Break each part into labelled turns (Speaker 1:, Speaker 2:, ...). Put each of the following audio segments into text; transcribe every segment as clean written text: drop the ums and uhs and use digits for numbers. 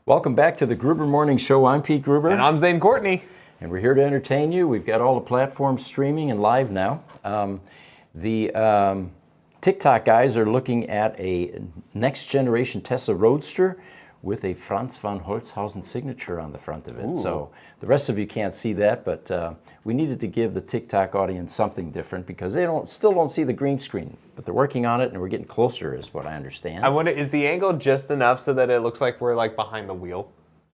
Speaker 1: Welcome back to the Gruber Morning Show. I'm Pete Gruber.
Speaker 2: And I'm Zane Courtney.
Speaker 1: And we're here to entertain you. We've got all the platforms streaming and live now. The TikTok guys are looking at a next generation Tesla Roadster with a Franz von Holzhausen signature on the front of it.
Speaker 2: Ooh.
Speaker 1: So the rest of you can't see that, but we needed to give the TikTok audience something different because they still don't see the green screen. But they're working on it, and we're getting closer, is what I understand.
Speaker 2: I wonder, is the angle just enough so that it looks like we're like behind the wheel?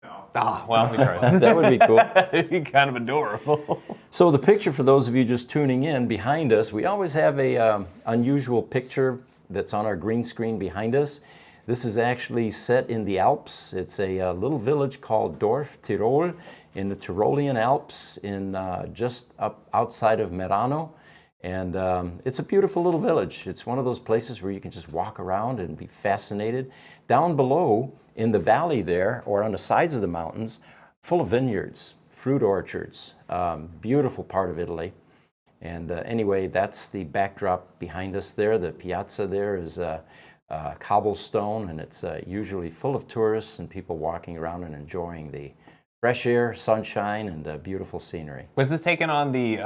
Speaker 2: No. Ah, well, we tried.
Speaker 1: That would be cool.
Speaker 2: That'd be kind of adorable.
Speaker 1: So the picture, for those of you just tuning in, behind us, we always have a unusual picture that's on our green screen behind us. This is actually set in the Alps. It's a little village called Dorf Tirol in the Tyrolean Alps, in just up outside of Merano. And it's a beautiful little village. It's one of those places where you can just walk around and be fascinated. Down below in the valley there, or on the sides of the mountains, full of vineyards, fruit orchards, beautiful part of Italy. And anyway, that's the backdrop behind us there. The piazza there is cobblestone, and it's usually full of tourists and people walking around and enjoying the fresh air, sunshine, and beautiful scenery.
Speaker 2: Was this taken on the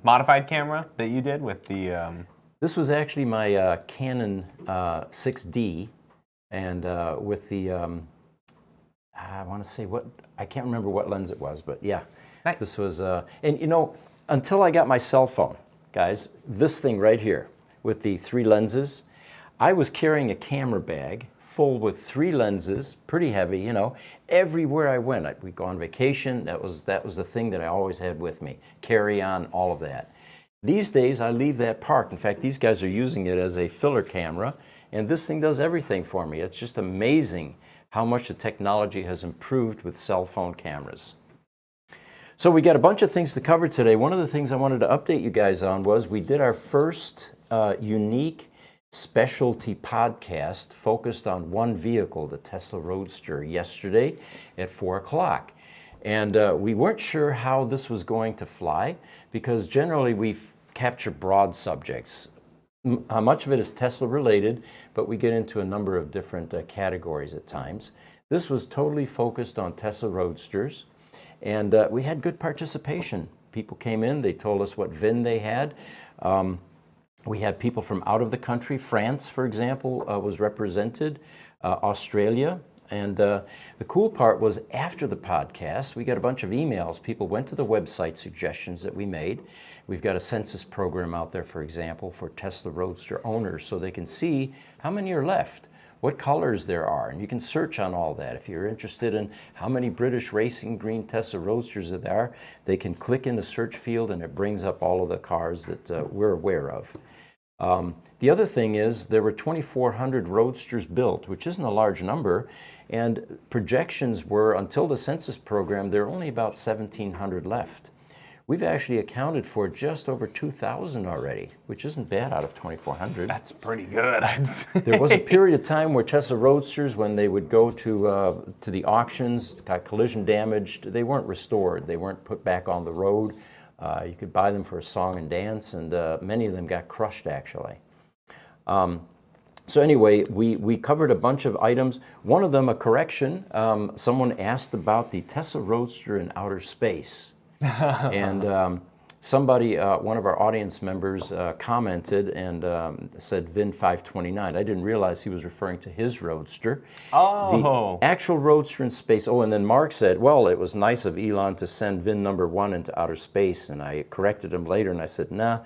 Speaker 2: modified camera that you did with the...
Speaker 1: This was actually my Canon 6D, and with the, I want to say I can't remember what lens it was, but yeah.
Speaker 2: Nice.
Speaker 1: This was, and you know, until I got my cell phone, guys, this thing right here with the 3 lenses, I was carrying a camera bag full with 3 lenses, pretty heavy, you know. Everywhere I went, we'd go on vacation. That was the thing that I always had with me. Carry on, all of that. These days, I leave that parked. In fact, these guys are using it as a filler camera, and this thing does everything for me. It's just amazing how much the technology has improved with cell phone cameras. So we got a bunch of things to cover today. One of the things I wanted to update you guys on was we did our first unique specialty podcast focused on one vehicle, the Tesla Roadster, yesterday at 4 o'clock. And we weren't sure how this was going to fly because generally we capture broad subjects. Much of it is Tesla related, but we get into a number of different categories at times. This was totally focused on Tesla Roadsters, and we had good participation. People came in, they told us what VIN they had. We had people from out of the country. France, for example, was represented, Australia. And the cool part was after the podcast, we got a bunch of emails. People went to the website suggestions that we made. We've got a census program out there, for example, for Tesla Roadster owners so they can see how many are left, what colors there are. And you can search on all that. If you're interested in how many British racing green Tesla Roadsters there are, they can click in the search field and it brings up all of the cars that we're aware of. The other thing is there were 2,400 Roadsters built, which isn't a large number, and projections were, until the census program, there are only about 1,700 left. We've actually accounted for just over 2,000 already, which isn't bad out of 2,400.
Speaker 2: That's pretty good, I'd say.
Speaker 1: There was a period of time where Tesla Roadsters, when they would go to the auctions, got collision damaged, they weren't restored. They weren't put back on the road. You could buy them for a song and dance, and many of them got crushed, actually. So anyway, we covered a bunch of items. One of them, a correction. Someone asked about the Tesla Roadster in outer space. And somebody, one of our audience members, commented and said VIN 529. I didn't realize he was referring to his Roadster.
Speaker 2: Oh.
Speaker 1: The actual Roadster in space. Oh, and then Mark said, well, it was nice of Elon to send VIN number 1 into outer space. And I corrected him later and I said, nah,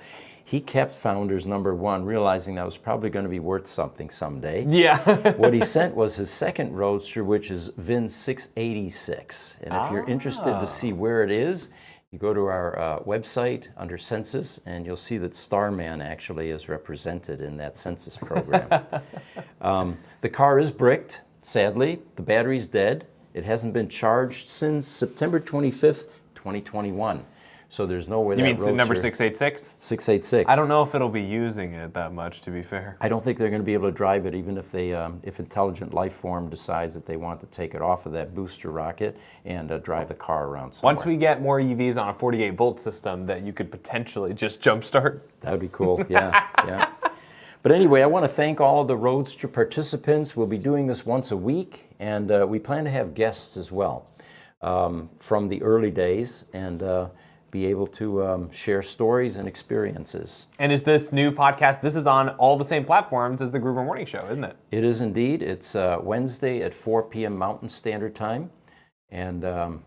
Speaker 1: he kept Founders number 1, realizing that was probably going to be worth something someday.
Speaker 2: Yeah.
Speaker 1: What he sent was his second Roadster, which is VIN 686. And if you're interested to see where it is, you go to our website under census, and you'll see that Starman actually is represented in that census program. The car is bricked, sadly. The battery's dead. It hasn't been charged since September 25th, 2021. So there's no way that Roadster...
Speaker 2: You mean number 686?
Speaker 1: 686.
Speaker 2: I don't know if it'll be using it that much, to be fair.
Speaker 1: I don't think they're going to be able to drive it, even if they, if Intelligent Life Form decides that they want to take it off of that booster rocket and drive the car around somewhere.
Speaker 2: Once we get more EVs on a 48-volt system that you could potentially just jumpstart.
Speaker 1: That would be cool, yeah, yeah. But anyway, I want to thank all of the Roadster participants. We'll be doing this once a week, and we plan to have guests as well from the early days, and be able to share stories and experiences.
Speaker 2: And is this new podcast, this is on all the same platforms as the Gruber Morning Show, isn't it?
Speaker 1: It is indeed. It's Wednesday at 4 p.m. Mountain Standard Time. And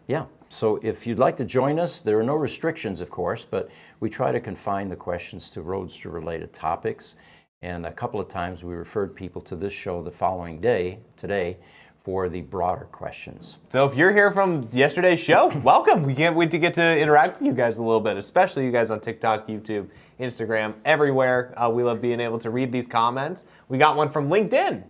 Speaker 1: yeah, so if you'd like to join us, there are no restrictions, of course, but we try to confine the questions to Roadster-related topics. And a couple of times we referred people to this show the following day, today, for the broader questions.
Speaker 2: So if you're here from yesterday's show, welcome. We can't wait to get to interact with you guys a little bit, especially you guys on TikTok, YouTube, Instagram, everywhere. We love being able to read these comments. We got one from LinkedIn.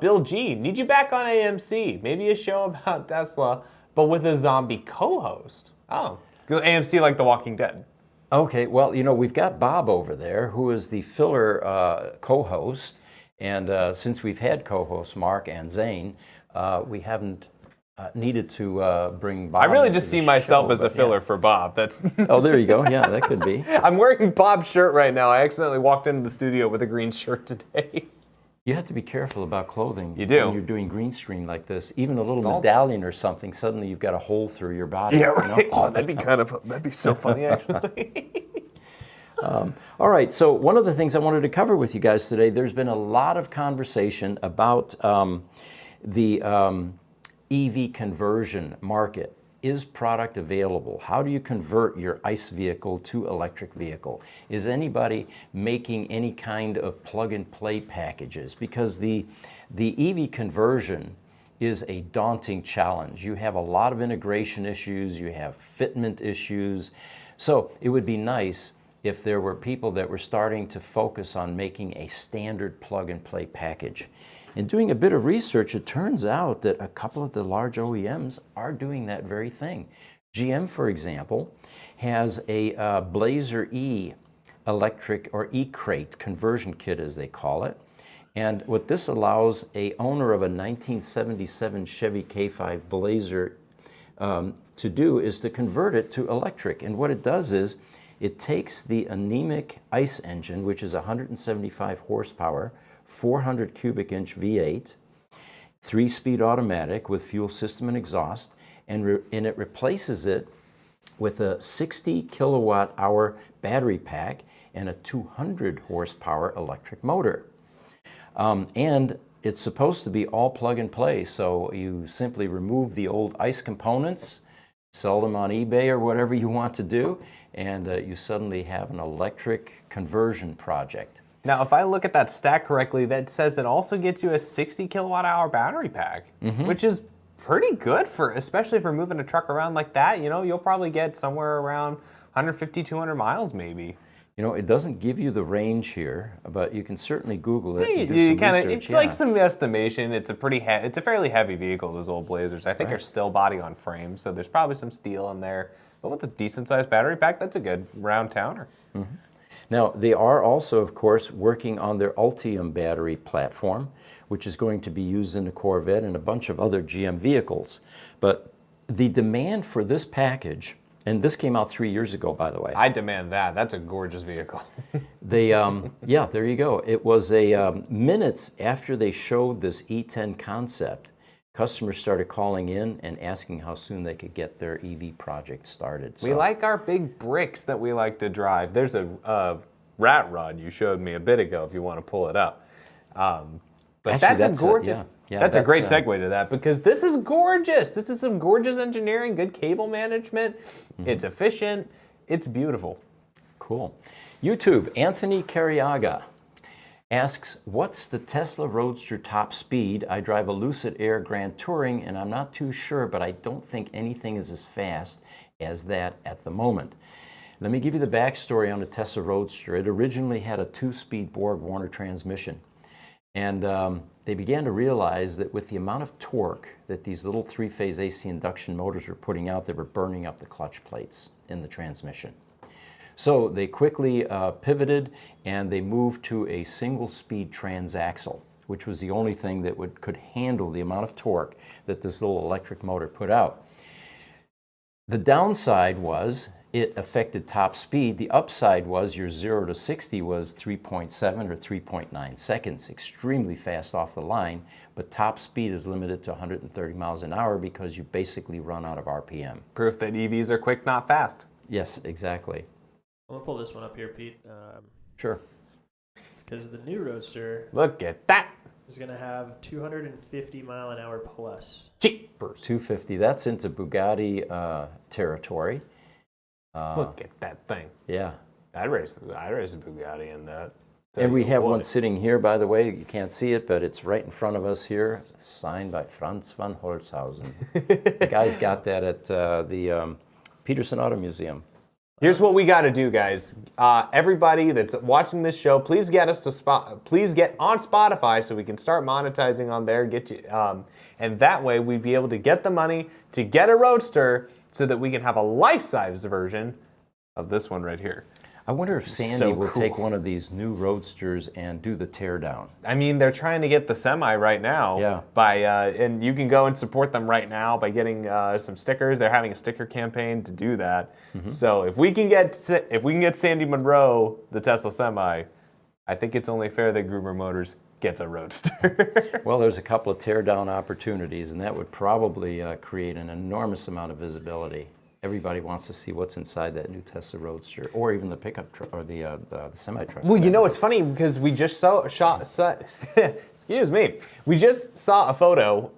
Speaker 2: Bill G, need you back on AMC. Maybe a show about Tesla, but with a zombie co-host. Oh, AMC like The Walking Dead.
Speaker 1: Okay, well, you know, we've got Bob over there, who is the filler co-host. And since we've had co-hosts Mark and Zane, we haven't needed to bring Bob.
Speaker 2: I really just see myself
Speaker 1: show,
Speaker 2: as a filler for Bob. That's
Speaker 1: Oh, there you go. Yeah, that could be.
Speaker 2: I'm wearing Bob's shirt right now. I accidentally walked into the studio with a green shirt today.
Speaker 1: You have to be careful about clothing.
Speaker 2: You do.
Speaker 1: When you're doing green screen like this. Even a little medallion or something, suddenly you've got a hole through your body.
Speaker 2: Yeah, right.
Speaker 1: You know?
Speaker 2: Oh, that'd be so funny, actually.
Speaker 1: All right, so one of the things I wanted to cover with you guys today, there's been a lot of conversation about the EV conversion market. Is product available? How do you convert your ICE vehicle to electric vehicle? Is anybody making any kind of plug-and-play packages? Because the EV conversion is a daunting challenge. You have a lot of integration issues, you have fitment issues. So it would be nice if there were people that were starting to focus on making a standard plug-and-play package. In doing a bit of research, it turns out that a couple of the large OEMs are doing that very thing. GM, for example, has a Blazer E electric, or E-Crate conversion kit, as they call it. And what this allows a owner of a 1977 Chevy K5 Blazer to do is to convert it to electric. And what it does is, it takes the anemic ICE engine, which is 175 horsepower, 400 cubic inch V8, 3-speed automatic with fuel system and exhaust, and it replaces it with a 60 kilowatt hour battery pack and a 200 horsepower electric motor. And it's supposed to be all plug and play, so you simply remove the old ICE components, sell them on eBay or whatever you want to do, and you suddenly have an electric conversion project.
Speaker 2: Now, if I look at that stack correctly, that says it also gets you a 60 kilowatt hour battery pack, which is pretty good for, especially for moving a truck around like that. You know, you'll probably get somewhere around 150, 200 miles maybe.
Speaker 1: You know, it doesn't give you the range here, but you can certainly Google it. And do
Speaker 2: You
Speaker 1: some
Speaker 2: kind of,
Speaker 1: research,
Speaker 2: it's like some estimation. It's a it's a fairly heavy vehicle. Those old Blazers, I think, are still body on frame, so there's probably some steel in there. But with a decent sized battery pack, that's a good round towner.
Speaker 1: Now, they are also, of course, working on their Ultium battery platform, which is going to be used in the Corvette and a bunch of other GM vehicles. But the demand for this package, and this came out 3 years ago, by the way.
Speaker 2: I demand that. That's a gorgeous vehicle.
Speaker 1: They, yeah, there you go. It was minutes after they showed this E10 concept, customers started calling in and asking how soon they could get their EV project started. So,
Speaker 2: we like our big bricks that we like to drive. There's a rat rod you showed me a bit ago if you want to pull it up. But
Speaker 1: actually,
Speaker 2: that's a gorgeous, that's a great
Speaker 1: that's
Speaker 2: segue to that, because this is gorgeous. This is some gorgeous engineering, good cable management. It's efficient. It's beautiful.
Speaker 1: Cool. YouTube, Anthony Carriaga asks, what's the Tesla Roadster top speed? I drive a Lucid Air Grand Touring and I'm not too sure, but I don't think anything is as fast as that at the moment. Let me give you the backstory on the Tesla Roadster. It originally had a 2-speed Borg-Warner transmission. And they began to realize that with the amount of torque that these little 3-phase AC induction motors were putting out, they were burning up the clutch plates in the transmission. So they quickly pivoted and they moved to a single-speed transaxle, which was the only thing that could handle the amount of torque that this little electric motor put out. The downside was it affected top speed. The upside was your 0 to 60 was 3.7 or 3.9 seconds, extremely fast off the line, but top speed is limited to 130 miles an hour because you basically run out of RPM.
Speaker 2: Proof that EVs are quick, not fast.
Speaker 1: Yes, exactly.
Speaker 3: I'm going to pull this one up here, Pete.
Speaker 1: Sure.
Speaker 3: Because the new Roadster
Speaker 2: Look at that.
Speaker 3: is going to have 250 mile an hour plus.
Speaker 2: Jeepers.
Speaker 1: 250, that's into Bugatti territory.
Speaker 2: Look at that thing.
Speaker 1: Yeah.
Speaker 2: I'd race a Bugatti in that.
Speaker 1: And we have one sitting here, by the way. You can't see it, but it's right in front of us here, signed by Franz von Holzhausen. The guy's got that at the Peterson Auto Museum.
Speaker 2: Here's what we got to do, guys. Everybody that's watching this show, please get us to please get on Spotify so we can start monetizing on there. Get you, and that way we'd be able to get the money to get a Roadster so that we can have a life-size version of this one right here.
Speaker 1: I wonder if Sandy
Speaker 2: So
Speaker 1: will
Speaker 2: cool.
Speaker 1: take one of these new Roadsters and do the teardown.
Speaker 2: I mean, they're trying to get the Semi right now.
Speaker 1: Yeah.
Speaker 2: And you can go and support them right now by getting some stickers. They're having a sticker campaign to do that.
Speaker 1: Mm-hmm.
Speaker 2: So if we can get Sandy Monroe the Tesla Semi, I think it's only fair that Gruber Motors gets a Roadster.
Speaker 1: Well, there's a couple of teardown opportunities, and that would probably create an enormous amount of visibility. Everybody wants to see what's inside that new Tesla Roadster, or even the pickup truck, or the semi-truck.
Speaker 2: Well, you know, it's funny because we just excuse me, we just saw a photo.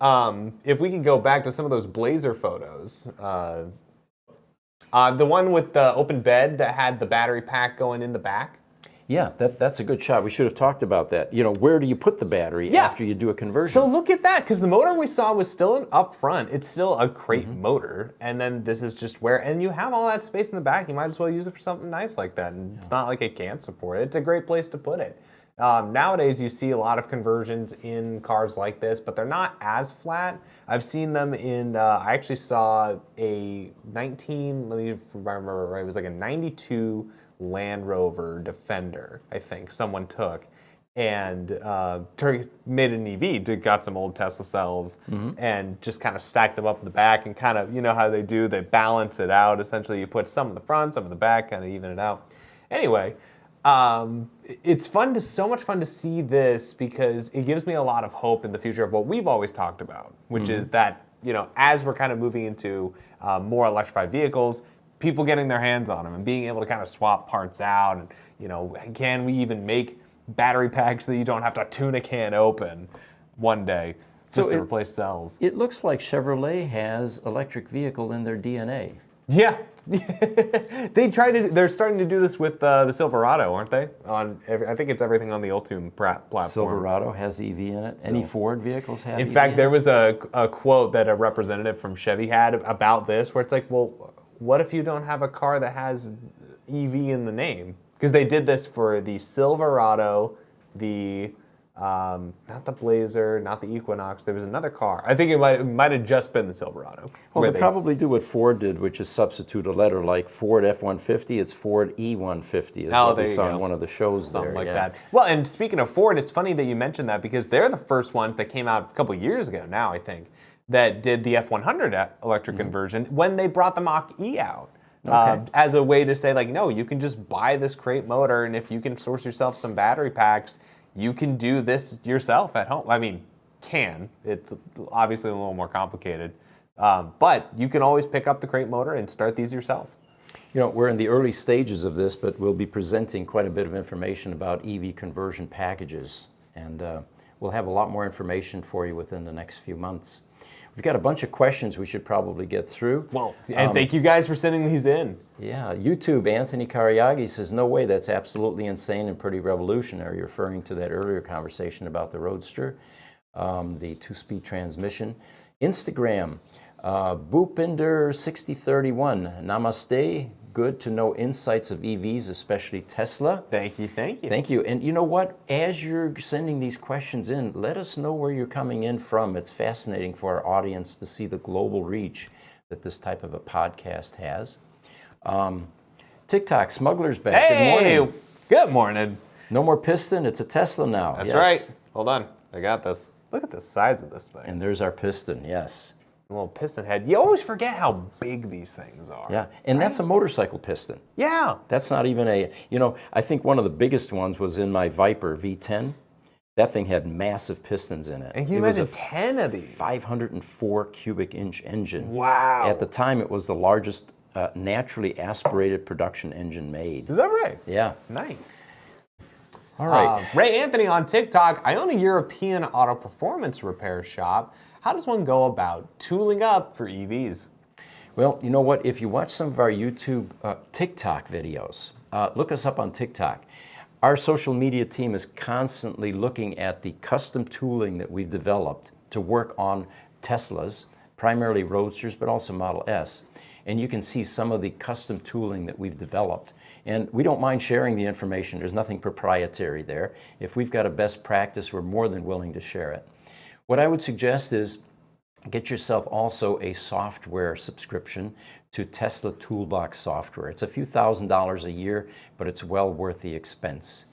Speaker 2: If we could go back to some of those Blazer photos, the one with the open bed that had the battery pack going in the back.
Speaker 1: Yeah, that's a good shot. We should have talked about that. You know, where do you put the battery after you do a conversion?
Speaker 2: So look at that, because the motor we saw was still up front. It's still a crate motor, and then this is just where, and you have all that space in the back. You might as well use it for something nice like that. And it's not like it can't support it. It's a great place to put it. Nowadays, you see a lot of conversions in cars like this, but they're not as flat. I've seen them in, I actually saw a 19, let me if I remember right, it was like a 92 Land Rover Defender, I think, someone took. And made an EV, got some old Tesla cells, and just kind of stacked them up in the back and kind of, you know how they do, they balance it out. Essentially, you put some in the front, some in the back, kind of even it out. Anyway, it's so much fun to see this because it gives me a lot of hope in the future of what we've always talked about, which is that, you know, as we're kind of moving into more electrified vehicles, people getting their hands on them and being able to kind of swap parts out, and, you know, can we even make battery packs that you don't have to tune a can open one day just to replace cells?
Speaker 1: It looks like Chevrolet has electric vehicle in their DNA.
Speaker 2: Yeah. They're starting to do this with the Silverado, aren't they? I think it's everything on the Ultium platform.
Speaker 1: Silverado has EV in it. Any Ford vehicles have EV
Speaker 2: In fact,
Speaker 1: in
Speaker 2: there
Speaker 1: it?
Speaker 2: was a quote that a representative from Chevy had about this, where it's like, well, what if you don't have a car that has EV in the name? Because they did this for the Silverado, the not the Blazer, not the Equinox. There was another car. I think it might have just been the Silverado.
Speaker 1: Well, they probably do what Ford did, which is substitute a letter like Ford F-150. It's Ford E-150. Is what we saw in one of the shows
Speaker 2: Something
Speaker 1: there.
Speaker 2: like that. Well, and speaking of Ford, it's funny that you mentioned that because they're the first ones that came out a couple years ago now, I think, that did the F-100 electric conversion when they brought the Mach-E out. As a way to say, like, no, you can just buy this crate motor, and if you can source yourself some battery packs, you can do this yourself at home. I mean, it's obviously a little more complicated, but you can always pick up the crate motor and start these yourself.
Speaker 1: You know, we're in the early stages of this, but we'll be presenting quite a bit of information about EV conversion packages, and we'll have a lot more information for you within the next few months. We've got a bunch of questions we should probably get through.
Speaker 2: Well, and thank you guys for sending these in.
Speaker 1: Yeah, YouTube, Anthony Kariagi says, no way, that's absolutely insane and pretty revolutionary, referring to that earlier conversation about the Roadster, the two-speed transmission. Instagram, Bhupinder6031, namaste, good to know insights of EVs, especially Tesla.
Speaker 2: Thank you, thank you.
Speaker 1: Thank you. And you know what? As you're sending these questions in, let us know where you're coming in from. It's fascinating for our audience to see the global reach that this type of a podcast has. TikTok, Smuggler's back.
Speaker 2: Hey,
Speaker 1: good morning.
Speaker 2: Good morning.
Speaker 1: No more piston. It's a Tesla now.
Speaker 2: That's right. Hold on. I got this. Look at the size of this thing.
Speaker 1: And there's our piston, yes.
Speaker 2: A little piston head. You always forget how big these things are.
Speaker 1: Yeah, and that's a motorcycle piston.
Speaker 2: Yeah.
Speaker 1: That's not even a, I think one of the biggest ones was in my Viper V10. That thing had massive pistons in it.
Speaker 2: And you imagine 10 of these.
Speaker 1: 504 cubic inch engine.
Speaker 2: Wow.
Speaker 1: At the time, it was the largest naturally aspirated production engine made.
Speaker 2: Is that right?
Speaker 1: Yeah.
Speaker 2: Nice.
Speaker 1: All right.
Speaker 2: Ray Anthony on TikTok. I own a European auto performance repair shop. How does one go about tooling up for EVs?
Speaker 1: Well, you know what? If you watch some of our YouTube TikTok videos, look us up on TikTok. Our social media team is constantly looking at the custom tooling that we've developed to work on Teslas, primarily Roadsters, but also Model S. And you can see some of the custom tooling that we've developed. And we don't mind sharing the information. There's nothing proprietary there. If we've got a best practice, we're more than willing to share it. What I would suggest is get yourself also a software subscription to Tesla Toolbox software. It's a few $1,000s a year, but it's well worth the expense.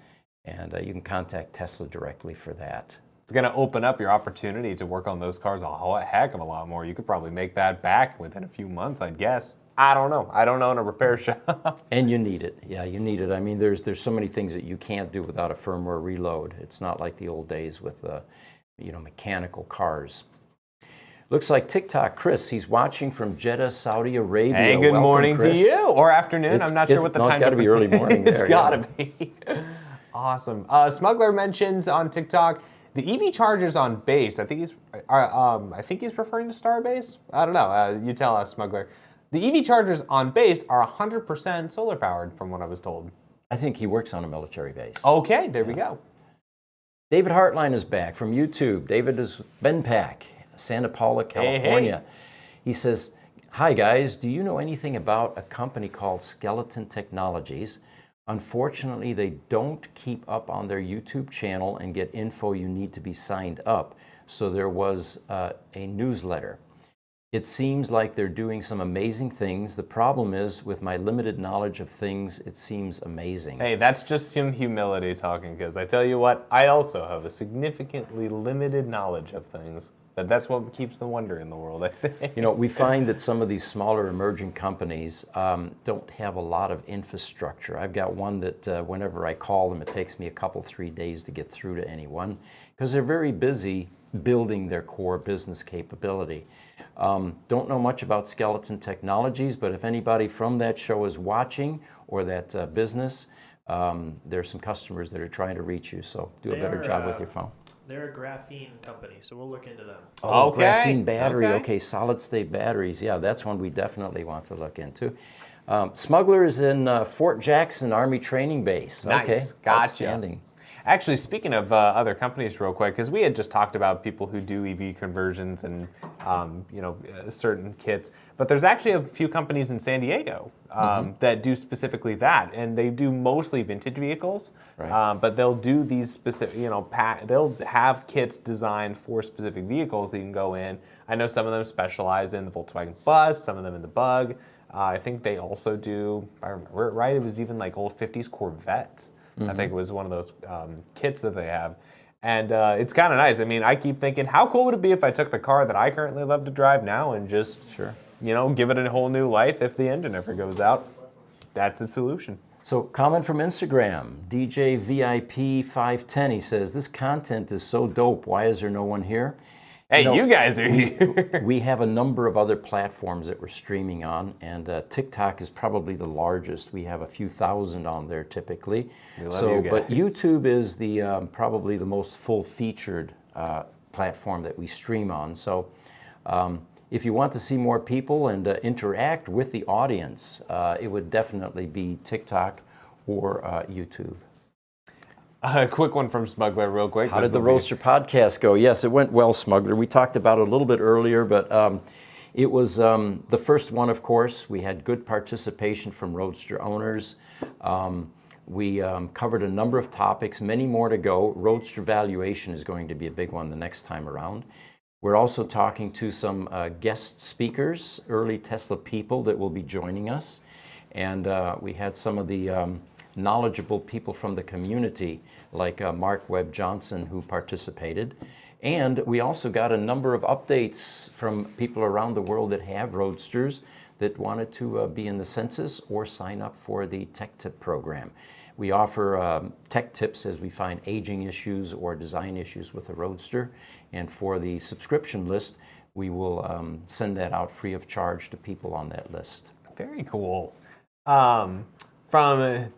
Speaker 1: And you can contact Tesla directly for that.
Speaker 2: It's going to open up your opportunity to work on those cars a heck of a lot more. You could probably make that back within a few months, I'd guess. I don't know. I don't own a repair shop.
Speaker 1: And you need it. Yeah, you need it. I mean, there's so many things that you can't do without a firmware reload. It's not like the old days with mechanical cars. Looks like TikTok Chris, he's watching from Jeddah, Saudi Arabia.
Speaker 2: Hey, good
Speaker 1: Welcome,
Speaker 2: morning
Speaker 1: Chris.
Speaker 2: to you. Or afternoon. I'm not sure what the time
Speaker 1: it's got to be early morning there.
Speaker 2: It's got to be. Awesome. Smuggler mentions on TikTok the EV chargers on base. I think he's referring to Starbase. I don't know. You tell us, Smuggler. The EV chargers on base are 100% solar powered, from what I was told.
Speaker 1: I think he works on a military base.
Speaker 2: Okay, there we go.
Speaker 1: David Hartline is back from YouTube. David is Benpack, Santa Paula, California.
Speaker 2: Hey.
Speaker 1: He says, hi guys, do you know anything about a company called Skeleton Technologies? Unfortunately, they don't keep up on their YouTube channel and get info you need to be signed up. So there was a newsletter. It seems like they're doing some amazing things. The problem is, with my limited knowledge of things, it seems amazing.
Speaker 2: Hey, that's just some humility talking, because I tell you what, I also have a significantly limited knowledge of things. But that's what keeps the wonder in the world, I think.
Speaker 1: We find that some of these smaller emerging companies don't have a lot of infrastructure. I've got one that whenever I call them, it takes me a couple, 3 days to get through to anyone, because they're very busy building their core business capability. Don't know much about Skeleton Technologies, but if anybody from that show is watching or that business, there's some customers that are trying to reach you, so do a better job with your phone.
Speaker 3: They're a graphene company, so we'll look into them.
Speaker 1: Oh,
Speaker 2: Okay.
Speaker 1: graphene battery.
Speaker 2: Okay.
Speaker 1: Okay, solid state batteries. Yeah, that's one we definitely want to look into. Smuggler is in Fort Jackson Army Training Base.
Speaker 2: Nice.
Speaker 1: Okay,
Speaker 2: Gotcha.
Speaker 1: outstanding.
Speaker 2: Actually, speaking of other companies real quick, because we had just talked about people who do EV conversions and certain kits, but there's actually a few companies in San Diego that do specifically that, and they do mostly vintage vehicles,
Speaker 1: Right.
Speaker 2: but they'll do these specific, they'll have kits designed for specific vehicles that you can go in. I know some of them specialize in the Volkswagen Bus, some of them in the Bug. I think they also do, if I remember it right, it was even like old 50s Corvettes. I think it was one of those kits that they have. And it's kind of nice. I mean, I keep thinking, how cool would it be if I took the car that I currently love to drive now and just, give it a whole new life if the engine ever goes out? That's the solution.
Speaker 1: So, comment from Instagram, DJ VIP 510. He says, this content is so dope. Why is there no one here?
Speaker 2: Hey, you guys are here.
Speaker 1: We have a number of other platforms that we're streaming on, and TikTok is probably the largest. We have a few thousand on there typically.
Speaker 2: We love you guys.
Speaker 1: But YouTube is the probably the most full-featured platform that we stream on. So if you want to see more people and interact with the audience, it would definitely be TikTok or YouTube.
Speaker 2: A quick one from Smuggler real quick.
Speaker 1: How did the Roadster Podcast go? Yes, it went well, Smuggler. We talked about it a little bit earlier, but it was the first one, of course. We had good participation from Roadster owners. We covered a number of topics, many more to go. Roadster valuation is going to be a big one the next time around. We're also talking to some guest speakers, early Tesla people that will be joining us. And we had some of the knowledgeable people from the community, like Mark Webb Johnson, who participated. And we also got a number of updates from people around the world that have Roadsters that wanted to be in the census or sign up for the Tech Tip program. We offer tech tips as we find aging issues or design issues with a Roadster. And for the subscription list, we will send that out free of charge to people on that list.
Speaker 2: Very cool. From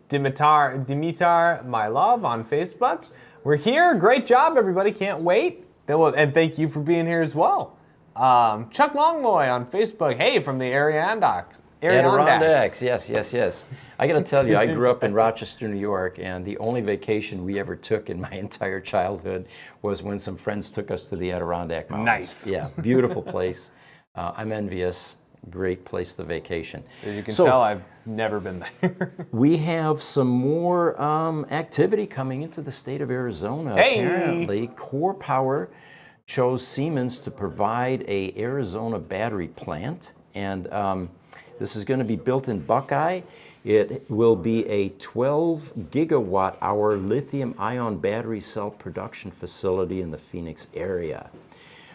Speaker 2: Dimitar My Love on Facebook. We're here. Great job, everybody. Can't wait. And thank you for being here as well. Chuck Longloy on Facebook. Hey, from the Adirondacks.
Speaker 1: Yes. I got to tell you, I grew up in Rochester, New York, and the only vacation we ever took in my entire childhood was when some friends took us to the Adirondack Mountains.
Speaker 2: Nice.
Speaker 1: Yeah, beautiful place. I'm envious. Great place to vacation.
Speaker 2: As you can tell, I've never been there.
Speaker 1: We have some more activity coming into the state of Arizona.
Speaker 2: Hey!
Speaker 1: Apparently, Core Power chose Siemens to provide a Arizona battery plant, and this is going to be built in Buckeye. It will be a 12 gigawatt hour lithium-ion battery cell production facility in the Phoenix area.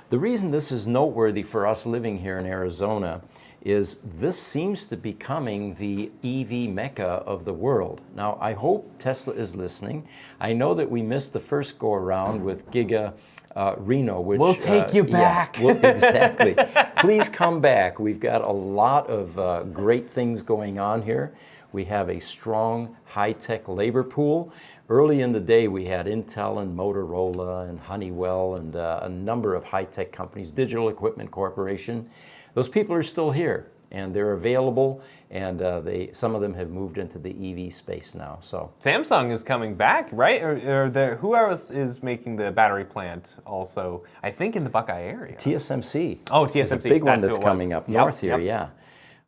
Speaker 1: The reason this is noteworthy for us living here in Arizona is this seems to be becoming the EV mecca of the world. Now, I hope Tesla is listening. I know that we missed the first go-around with Giga Reno, which
Speaker 2: we'll take you back.
Speaker 1: Yeah, exactly. Please come back. We've got a lot of great things going on here. We have a strong high-tech labor pool. Early in the day, we had Intel and Motorola and Honeywell and a number of high-tech companies, Digital Equipment Corporation. Those people are still here, and they're available, and some of them have moved into the EV space now. So
Speaker 2: Samsung is coming back, right? Or who else is making the battery plant also? I think in the Buckeye area.
Speaker 1: TSMC.
Speaker 2: Oh, TSMC.
Speaker 1: Is a big one that's
Speaker 2: who it was.
Speaker 1: coming up
Speaker 2: Yep,
Speaker 1: north here,
Speaker 2: yep.
Speaker 1: yeah.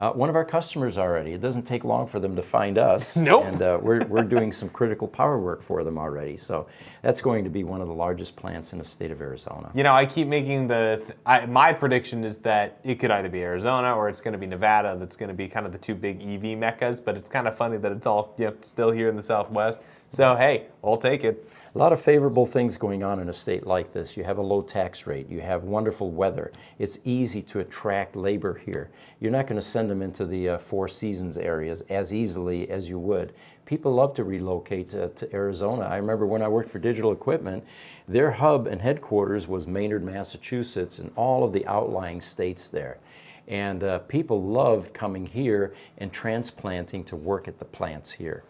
Speaker 1: One of our customers already. It doesn't take long for them to find us.
Speaker 2: Nope.
Speaker 1: And we're doing some critical power work for them already. So that's going to be one of the largest plants in the state of Arizona.
Speaker 2: You know, I keep making my prediction is that it could either be Arizona or it's going to be Nevada. That's going to be kind of the two big EV meccas. But it's kind of funny that it's all still here in the Southwest. So, hey, we'll take it.
Speaker 1: A lot of favorable things going on in a state like this. You have a low tax rate. You have wonderful weather. It's easy to attract labor here. You're not going to send them into the Four Seasons areas as easily as you would. People love to relocate to Arizona. I remember when I worked for Digital Equipment, their hub and headquarters was Maynard, Massachusetts, and all of the outlying states there. And people loved coming here and transplanting to work at the plants here.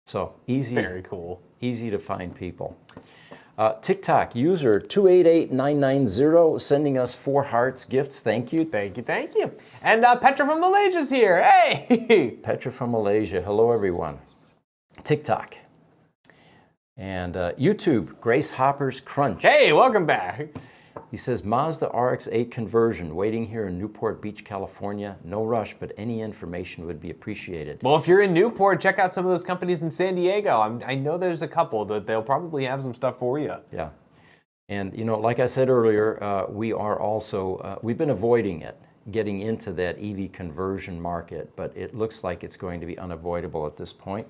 Speaker 1: So easy,
Speaker 2: Very cool.
Speaker 1: Easy to find people. TikTok user 288990 sending us 4 hearts gifts. Thank you.
Speaker 2: Thank you. And Petra from Malaysia's here. Hey!
Speaker 1: Petra from Malaysia. Hello, everyone. TikTok. And YouTube, Grace Hopper's Crunch.
Speaker 2: Hey, welcome back.
Speaker 1: He says, Mazda RX-8 conversion, waiting here in Newport Beach, California. No rush, but any information would be appreciated.
Speaker 2: Well, if you're in Newport, check out some of those companies in San Diego. I know there's a couple that they'll probably have some stuff for you.
Speaker 1: Yeah. And, you know, like I said earlier, we are also, we've been avoiding it, getting into that EV conversion market, but it looks like it's going to be unavoidable at this point.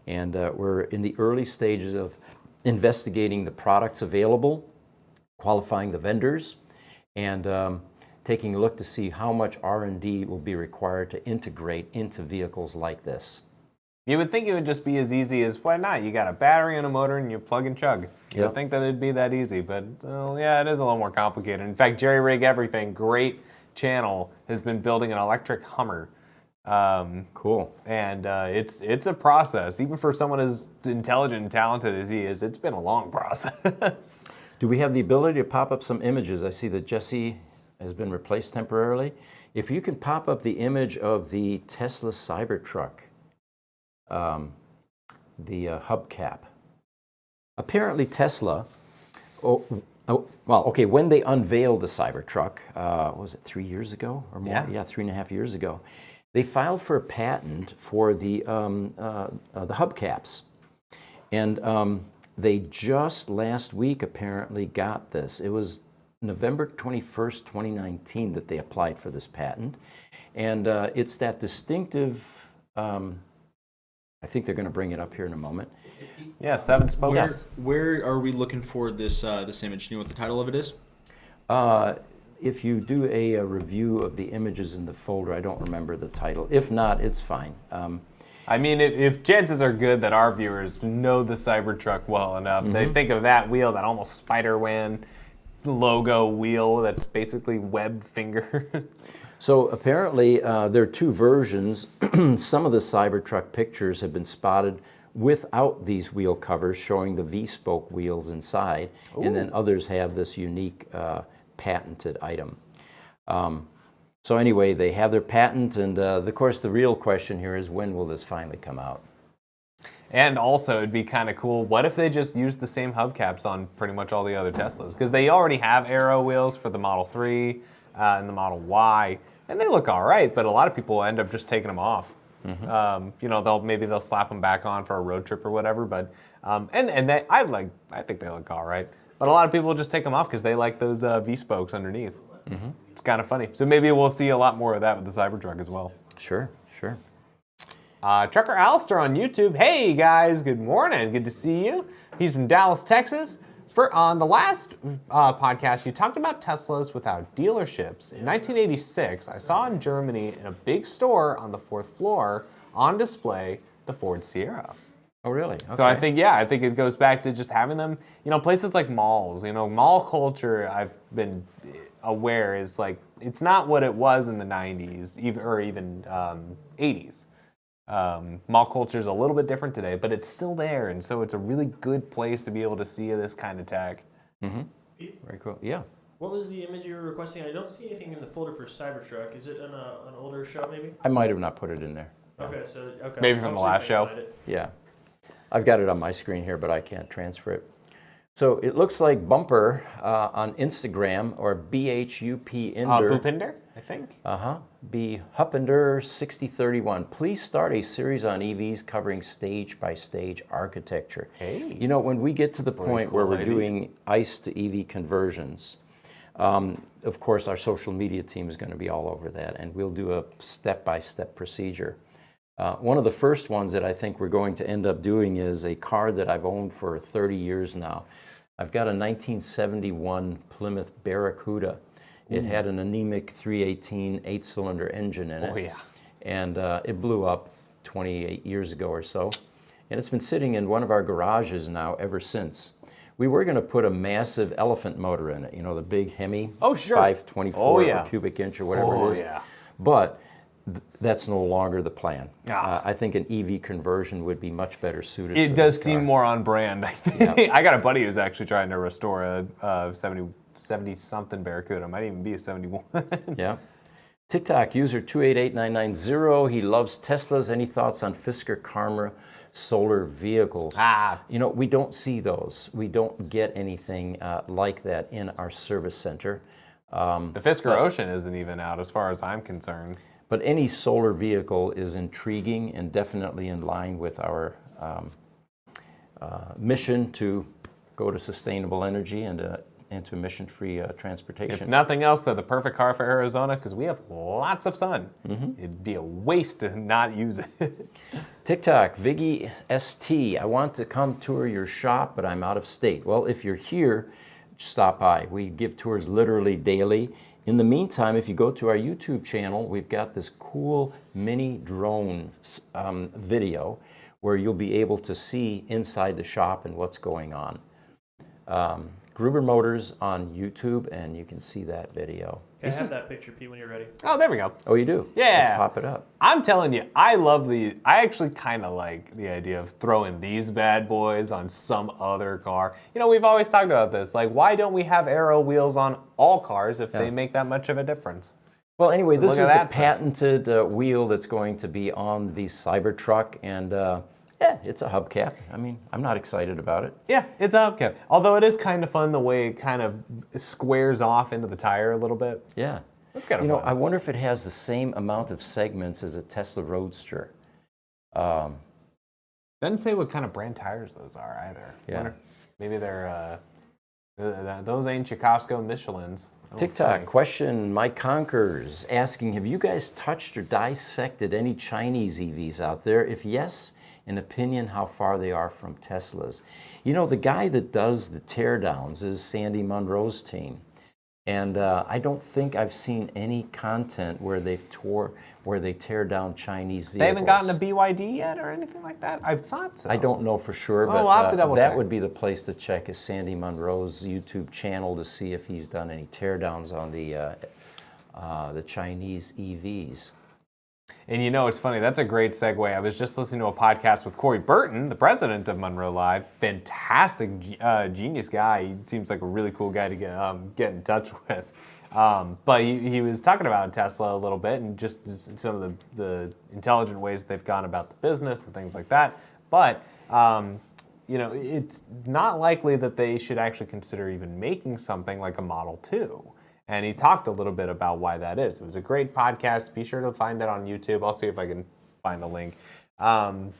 Speaker 1: And we're in the early stages of investigating the products available, qualifying the vendors, and taking a look to see how much R&D will be required to integrate into vehicles like this.
Speaker 2: You would think it would just be as easy as, why not? You got a battery and a motor and you plug and chug. You would think that it'd be that easy, but yeah, it is a little more complicated. In fact, Jerry Rig Everything, great channel, has been building an electric Hummer.
Speaker 1: Cool.
Speaker 2: And it's a process. Even for someone as intelligent and talented as he is, it's been a long process.
Speaker 1: Do we have the ability to pop up some images? I see that Jesse has been replaced temporarily. If you can pop up the image of the Tesla Cybertruck, the hubcap. Apparently Tesla, when they unveiled the Cybertruck, was it 3 years ago or more? Yeah, 3.5 years ago. They filed for a patent for the hubcaps. And they just last week apparently got this. It was November 21st, 2019 that they applied for this patent. And it's that distinctive I think they're going to bring it up here in a moment.
Speaker 2: Yeah, 7 spokes.
Speaker 4: Where are we looking for this this image? Do you know what the title of it is?
Speaker 1: If you do a review of the images in the folder, I don't remember the title. If not, it's fine.
Speaker 2: I mean, if chances are good that our viewers know the Cybertruck well enough, they think of that wheel, that almost Spider-Man logo wheel that's basically webbed fingers.
Speaker 1: So apparently there are 2 versions. Some of the Cybertruck pictures have been spotted without these wheel covers showing the V-spoke wheels inside, and then others have this unique patented item. So anyway, they have their patent, and of course the real question here is, when will this finally come out?
Speaker 2: And also, it'd be kind of cool, what if they just used the same hubcaps on pretty much all the other Teslas? Because they already have aero wheels for the Model 3 and the Model Y, and they look all right, but a lot of people end up just taking them off. You know, maybe they'll slap them back on for a road trip or whatever, but I think they look all right. But a lot of people just take them off because they like those V-spokes underneath. It's kind of funny. So maybe we'll see a lot more of that with the Cybertruck as well.
Speaker 1: Sure, sure.
Speaker 2: Trucker Alistair on YouTube. Hey guys, good morning. Good to see you. He's from Dallas, Texas. On the last podcast, you talked about Teslas without dealerships. In 1986, I saw in Germany in a big store on the 4th floor on display the Ford Sierra.
Speaker 1: Oh, really? Okay.
Speaker 2: So I think it goes back to just having them, you know, places like malls. You know, mall culture, I've been aware, is like, it's not what it was in the 90s or even 80s. Mall culture is a little bit different today, but it's still there, and so it's a really good place to be able to see this kind of tech.
Speaker 1: Very cool. Yeah.
Speaker 3: What was the image you were requesting? I don't see anything in the folder for Cybertruck. Is it an older show, maybe?
Speaker 1: I might have not put it in there.
Speaker 3: Okay, okay.
Speaker 2: Maybe from the last show.
Speaker 1: Yeah. I've got it on my screen here, but I can't transfer it. So it looks like Bumper on Instagram, or BHUP Inder.
Speaker 2: Bhupinder, I think.
Speaker 1: B Hupinder 6031. Please start a series on EVs covering stage by stage architecture.
Speaker 2: Hey.
Speaker 1: You know, when we get to the point
Speaker 2: cool
Speaker 1: where we're
Speaker 2: idea.
Speaker 1: doing ICE to EV conversions, of course our social media team is going to be all over that, and we'll do a step-by-step procedure. One of the first ones that I think we're going to end up doing is a car that I've owned for 30 years now. I've got a 1971 Plymouth Barracuda. It had an anemic 318 8-cylinder engine in it.
Speaker 2: Oh, yeah.
Speaker 1: And it blew up 28 years ago or so. And it's been sitting in one of our garages now ever since. We were going to put a massive elephant motor in it, you know, the big Hemi,
Speaker 2: Oh, sure.
Speaker 1: 524 cubic inch or whatever it is.
Speaker 2: Yeah.
Speaker 1: But that's no longer the plan.
Speaker 2: Ah.
Speaker 1: I think an EV conversion would be much better suited.
Speaker 2: It
Speaker 1: for
Speaker 2: does
Speaker 1: this
Speaker 2: seem
Speaker 1: car.
Speaker 2: more on brand. I got a buddy who's actually trying to restore a 70-something Barracuda. It might even be a 71.
Speaker 1: Yeah. TikTok user 288990. He loves Teslas. Any thoughts on Fisker Karma Solar vehicles? You know, we don't see those. We don't get anything like that in our service center.
Speaker 2: The Fisker Ocean isn't even out as far as I'm concerned.
Speaker 1: But any solar vehicle is intriguing and definitely in line with our mission to go to sustainable energy and to emission-free transportation.
Speaker 2: If nothing else, they're the perfect car for Arizona because we have lots of sun. It'd be a waste to not use it.
Speaker 1: TikTok, Viggy ST. I want to come tour your shop, but I'm out of state. Well, if you're here, stop by. We give tours literally daily. In the meantime, if you go to our YouTube channel, we've got this cool mini drone video where you'll be able to see inside the shop and what's going on. Gruber Motors on YouTube, and you can see that video.
Speaker 3: I have that picture, Pete, when you're ready.
Speaker 2: Oh, there we go.
Speaker 1: Oh, you do?
Speaker 2: Yeah.
Speaker 1: Let's pop it up.
Speaker 2: I'm telling you, I actually kind of like the idea of throwing these bad boys on some other car. You know, we've always talked about this. Like, why don't we have aero wheels on all cars if they make that much of a difference?
Speaker 1: Well, anyway, this is the
Speaker 2: that
Speaker 1: patented wheel that's going to be on the Cybertruck, and yeah, it's a hubcap. I mean, I'm not excited about it.
Speaker 2: Yeah, it's a hubcap. Although it is kind of fun the way it kind of squares off into the tire a little bit.
Speaker 1: Yeah.
Speaker 2: That's kind of
Speaker 1: You know,
Speaker 2: fun.
Speaker 1: I wonder if it has the same amount of segments as a Tesla Roadster.
Speaker 2: Doesn't say what kind of brand tires those are either.
Speaker 1: Yeah.
Speaker 2: Wonder if maybe they're those ain't Chicosco Michelins. I don't
Speaker 1: TikTok
Speaker 2: think.
Speaker 1: question, Mike Conkers asking, have you guys touched or dissected any Chinese EVs out there? If yes, an opinion how far they are from Teslas. You know, the guy that does the teardowns is Sandy Munro's team. And I don't think I've seen any content where they tear down Chinese vehicles.
Speaker 2: They haven't gotten a BYD yet or anything like that? I thought so.
Speaker 1: I don't know for sure,
Speaker 2: Oh,
Speaker 1: but
Speaker 2: we'll have to double
Speaker 1: that
Speaker 2: check.
Speaker 1: would be the place to check is Sandy Munro's YouTube channel to see if he's done any teardowns on the Chinese EVs.
Speaker 2: And you know, it's funny, that's a great segue. I was just listening to a podcast with Corey Burton, the president of Munro Live. Fantastic, genius guy. He seems like a really cool guy to get in touch with. But he was talking about Tesla a little bit and just some of the intelligent ways they've gone about the business and things like that. But, you know, it's not likely that they should actually consider even making something like a Model 2. And he talked a little bit about why that is. It was a great podcast. Be sure to find it on YouTube. I'll see if I can find a link. And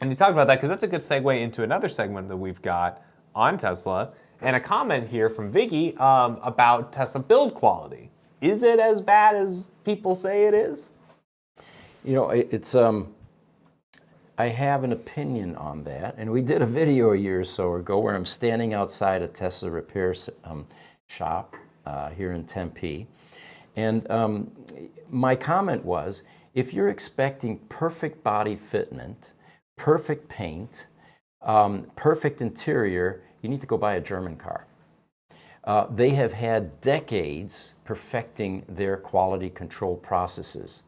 Speaker 2: he talked about that because that's a good segue into another segment that we've got on Tesla. And a comment here from Vicky about Tesla build quality. Is it as bad as people say it is?
Speaker 1: You know, it's I have an opinion on that, and we did a video a year or so ago where I'm standing outside a Tesla repair shop here in Tempe, and my comment was, if you're expecting perfect body fitment, perfect paint, perfect interior, you need to go buy a German car. They have had decades perfecting their quality control processes.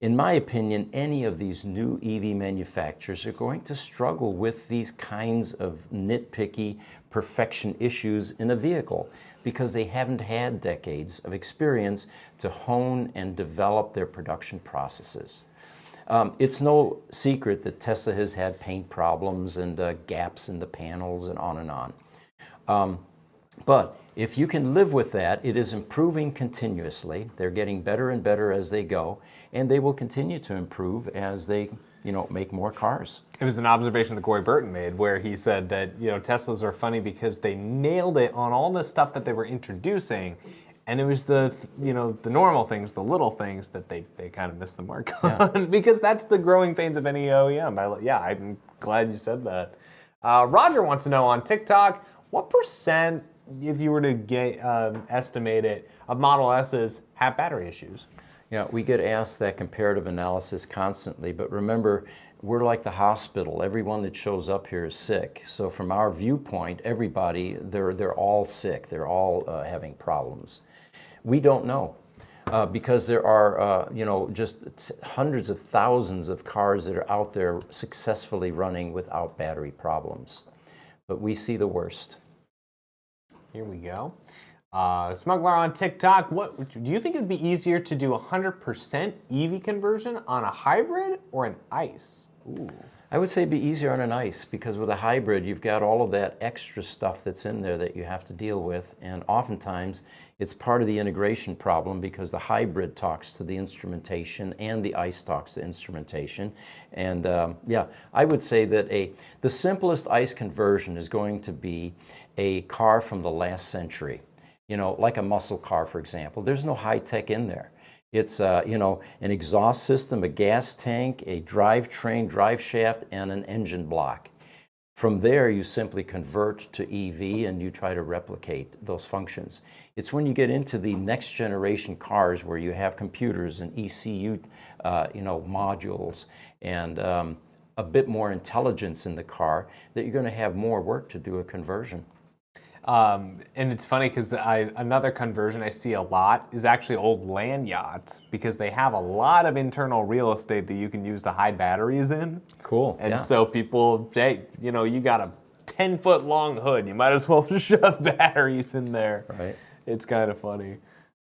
Speaker 1: In my opinion, any of these new EV manufacturers are going to struggle with these kinds of nitpicky perfection issues in a vehicle because they haven't had decades of experience to hone and develop their production processes. It's no secret that Tesla has had paint problems and gaps in the panels and on and on. But if you can live with that, it is improving continuously. They're getting better and better as they go, and they will continue to improve as they, make more cars.
Speaker 2: It was an observation that Corey Burton made where he said that, Teslas are funny because they nailed it on all the stuff that they were introducing. And it was the normal things, the little things that they kind of missed the mark on because that's the growing pains of any OEM. I'm glad you said that. Roger wants to know on TikTok, what percent, if you were to estimate it, of Model S's have battery issues?
Speaker 1: Yeah, we get asked that comparative analysis constantly, but remember, we're like the hospital. Everyone that shows up here is sick. So from our viewpoint, everybody, they're all sick. They're all having problems. We don't know because there are, just hundreds of thousands of cars that are out there successfully running without battery problems. But we see the worst.
Speaker 2: Here we go. Smuggler on TikTok, what do you think it would be easier to do 100% EV conversion on a hybrid or an ICE? Ooh.
Speaker 1: I would say it'd be easier on an ICE because with a hybrid, you've got all of that extra stuff that's in there that you have to deal with. And oftentimes, it's part of the integration problem because the hybrid talks to the instrumentation and the ICE talks to instrumentation. And I would say that the simplest ICE conversion is going to be a car from the last century. Like a muscle car, for example. There's no high tech in there. It's, an exhaust system, a gas tank, a drivetrain, drive shaft, and an engine block. From there, you simply convert to EV and you try to replicate those functions. It's when you get into the next generation cars where you have computers and ECU, modules and a bit more intelligence in the car that you're going to have more work to do a conversion.
Speaker 2: And it's funny because another conversion I see a lot is actually old land yachts because they have a lot of internal real estate that you can use to hide batteries in.
Speaker 1: Cool.
Speaker 2: And so people, you got a 10-foot long hood. You might as well shove batteries in there.
Speaker 1: Right.
Speaker 2: It's kind of funny.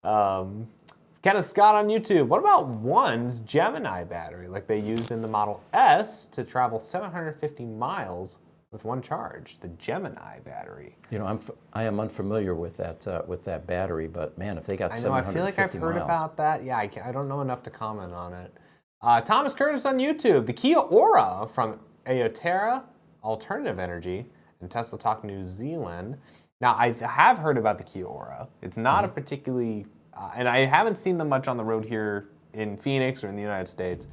Speaker 2: Kenneth Scott on YouTube. What about One's Gemini battery like they used in the Model S to travel 750 miles with one charge, the Gemini battery?
Speaker 1: I am unfamiliar with that battery, but man, if they got 750 miles.
Speaker 2: I feel like I've heard about that. Yeah, I don't know enough to comment on it. Thomas Curtis on YouTube. The Kia Aura from Aotearoa Alternative Energy and Tesla Talk New Zealand. Now, I have heard about the Kia Aura. It's not a particularly, and I haven't seen them much on the road here in Phoenix or in the United States.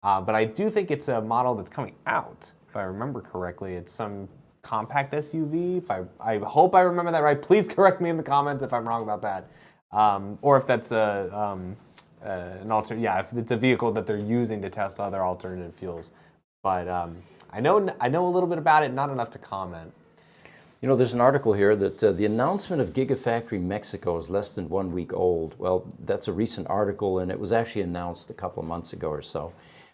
Speaker 2: But I do think it's a model that's coming out, if I remember correctly. It's some compact SUV. I hope I remember that right. Please correct me in the comments if I'm wrong about that. Or if that's an if it's a vehicle that they're using to test other alternative fuels. But I know a little bit about it, not enough to comment.
Speaker 1: You know, there's an article here that the announcement of Gigafactory Mexico is less than 1 week old. Well, that's a recent article, and it was actually announced a couple of months ago or so.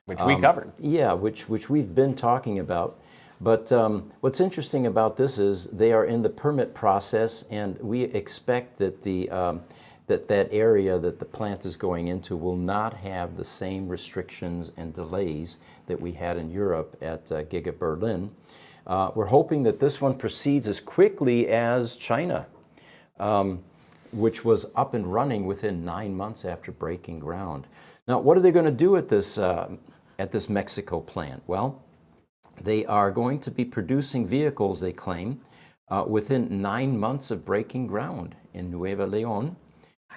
Speaker 2: Which we covered.
Speaker 1: Yeah, which we've been talking about. But what's interesting about this is they are in the permit process, and we expect that that area that the plant is going into will not have the same restrictions and delays that we had in Europe at Giga Berlin. We're hoping that this one proceeds as quickly as China, which was up and running within 9 months after breaking ground. Now, what are they going to do at this Mexico plant? Well, they are going to be producing vehicles, they claim, within 9 months of breaking ground in Nuevo León.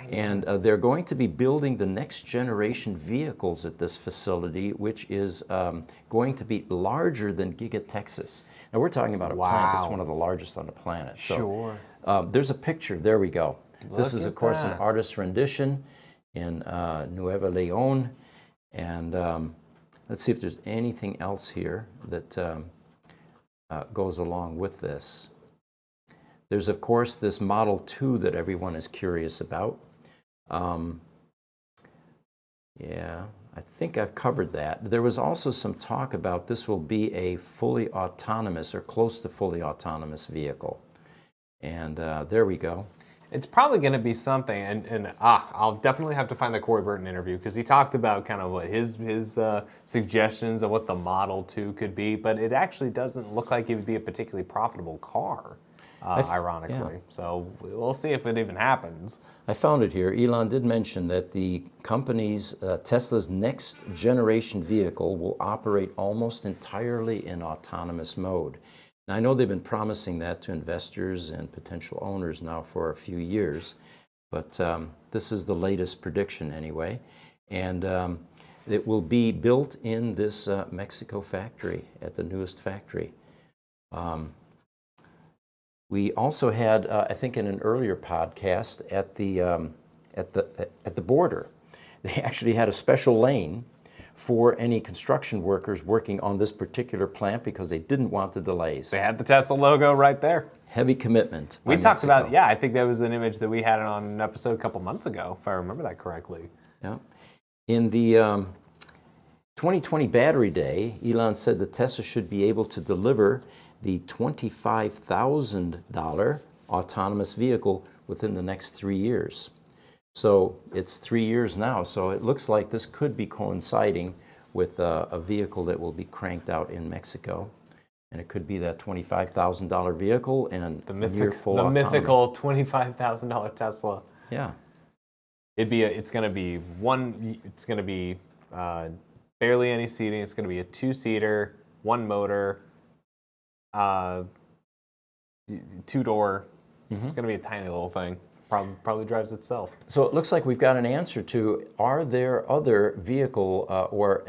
Speaker 1: And they're going to be building the next generation vehicles at this facility, which is going to be larger than Giga Texas. Now, we're talking about a plant that's one of the largest on the planet. So,
Speaker 2: Sure.
Speaker 1: there's a picture. There we go. This is, of course, an
Speaker 2: that.
Speaker 1: artist's rendition in Nuevo León. And let's see if there's anything else here that goes along with this. There's, of course, this Model 2 that everyone is curious about. Yeah, I think I've covered that. There was also some talk about this will be a fully autonomous or close to fully autonomous vehicle. And there we go.
Speaker 2: It's probably going to be something, and I'll definitely have to find the Corey Burton interview because he talked about kind of what his suggestions of what the Model 2 could be, but it actually doesn't look like it would be a particularly profitable car. Ironically. Yeah. So we'll see if it even happens.
Speaker 1: I found it here. Elon did mention that the company's Tesla's next generation vehicle will operate almost entirely in autonomous mode. Now, I know they've been promising that to investors and potential owners now for a few years, but this is the latest prediction anyway. And it will be built in this Mexico factory, at the newest factory. We also had, I think, in an earlier podcast at the border, they actually had a special lane for any construction workers working on this particular plant because they didn't want the delays.
Speaker 2: They had the Tesla logo right there.
Speaker 1: Heavy commitment.
Speaker 2: We talked about, yeah, I think that was an image that we had on an episode a couple months ago, if I remember that correctly.
Speaker 1: Yeah. In the 2020 Battery Day, Elon said that Tesla should be able to deliver the $25,000 autonomous vehicle within the next 3 years. So it's 3 years now, so it looks like this could be coinciding with a vehicle that will be cranked out in Mexico. And it could be that $25,000 vehicle and near full autonomy.
Speaker 2: The mythical $25,000 Tesla.
Speaker 1: Yeah.
Speaker 2: It's going to be barely any seating. It's going to be a 2-seater, 1 motor, 2-door. Mm-hmm. It's going to be a tiny little thing. Probably drives itself.
Speaker 1: So it looks like we've got an answer to, are there other vehicle or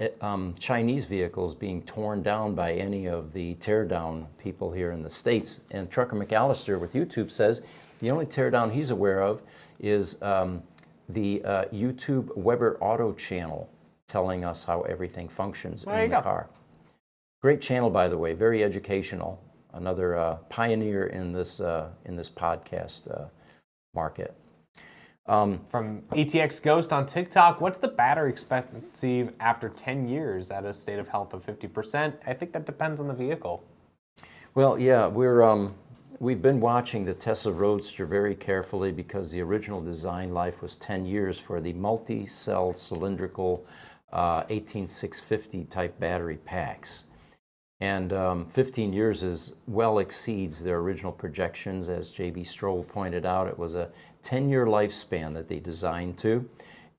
Speaker 1: Chinese vehicles being torn down by any of the teardown people here in the States? And Trucker McAllister with YouTube says the only teardown he's aware of is the YouTube Weber Auto channel telling us how everything functions in the car. Great channel, by the way, very educational. Another pioneer in this podcast market.
Speaker 2: From ETX Ghost on TikTok, what's the battery expectancy after 10 years at a state of health of 50%? I think that depends on the vehicle.
Speaker 1: Well, yeah, we've been watching the Tesla Roadster very carefully because the original design life was 10 years for the multi-cell cylindrical 18650 type battery packs. And 15 years well exceeds their original projections. As J.B. Stroll pointed out, it was a 10-year lifespan that they designed to.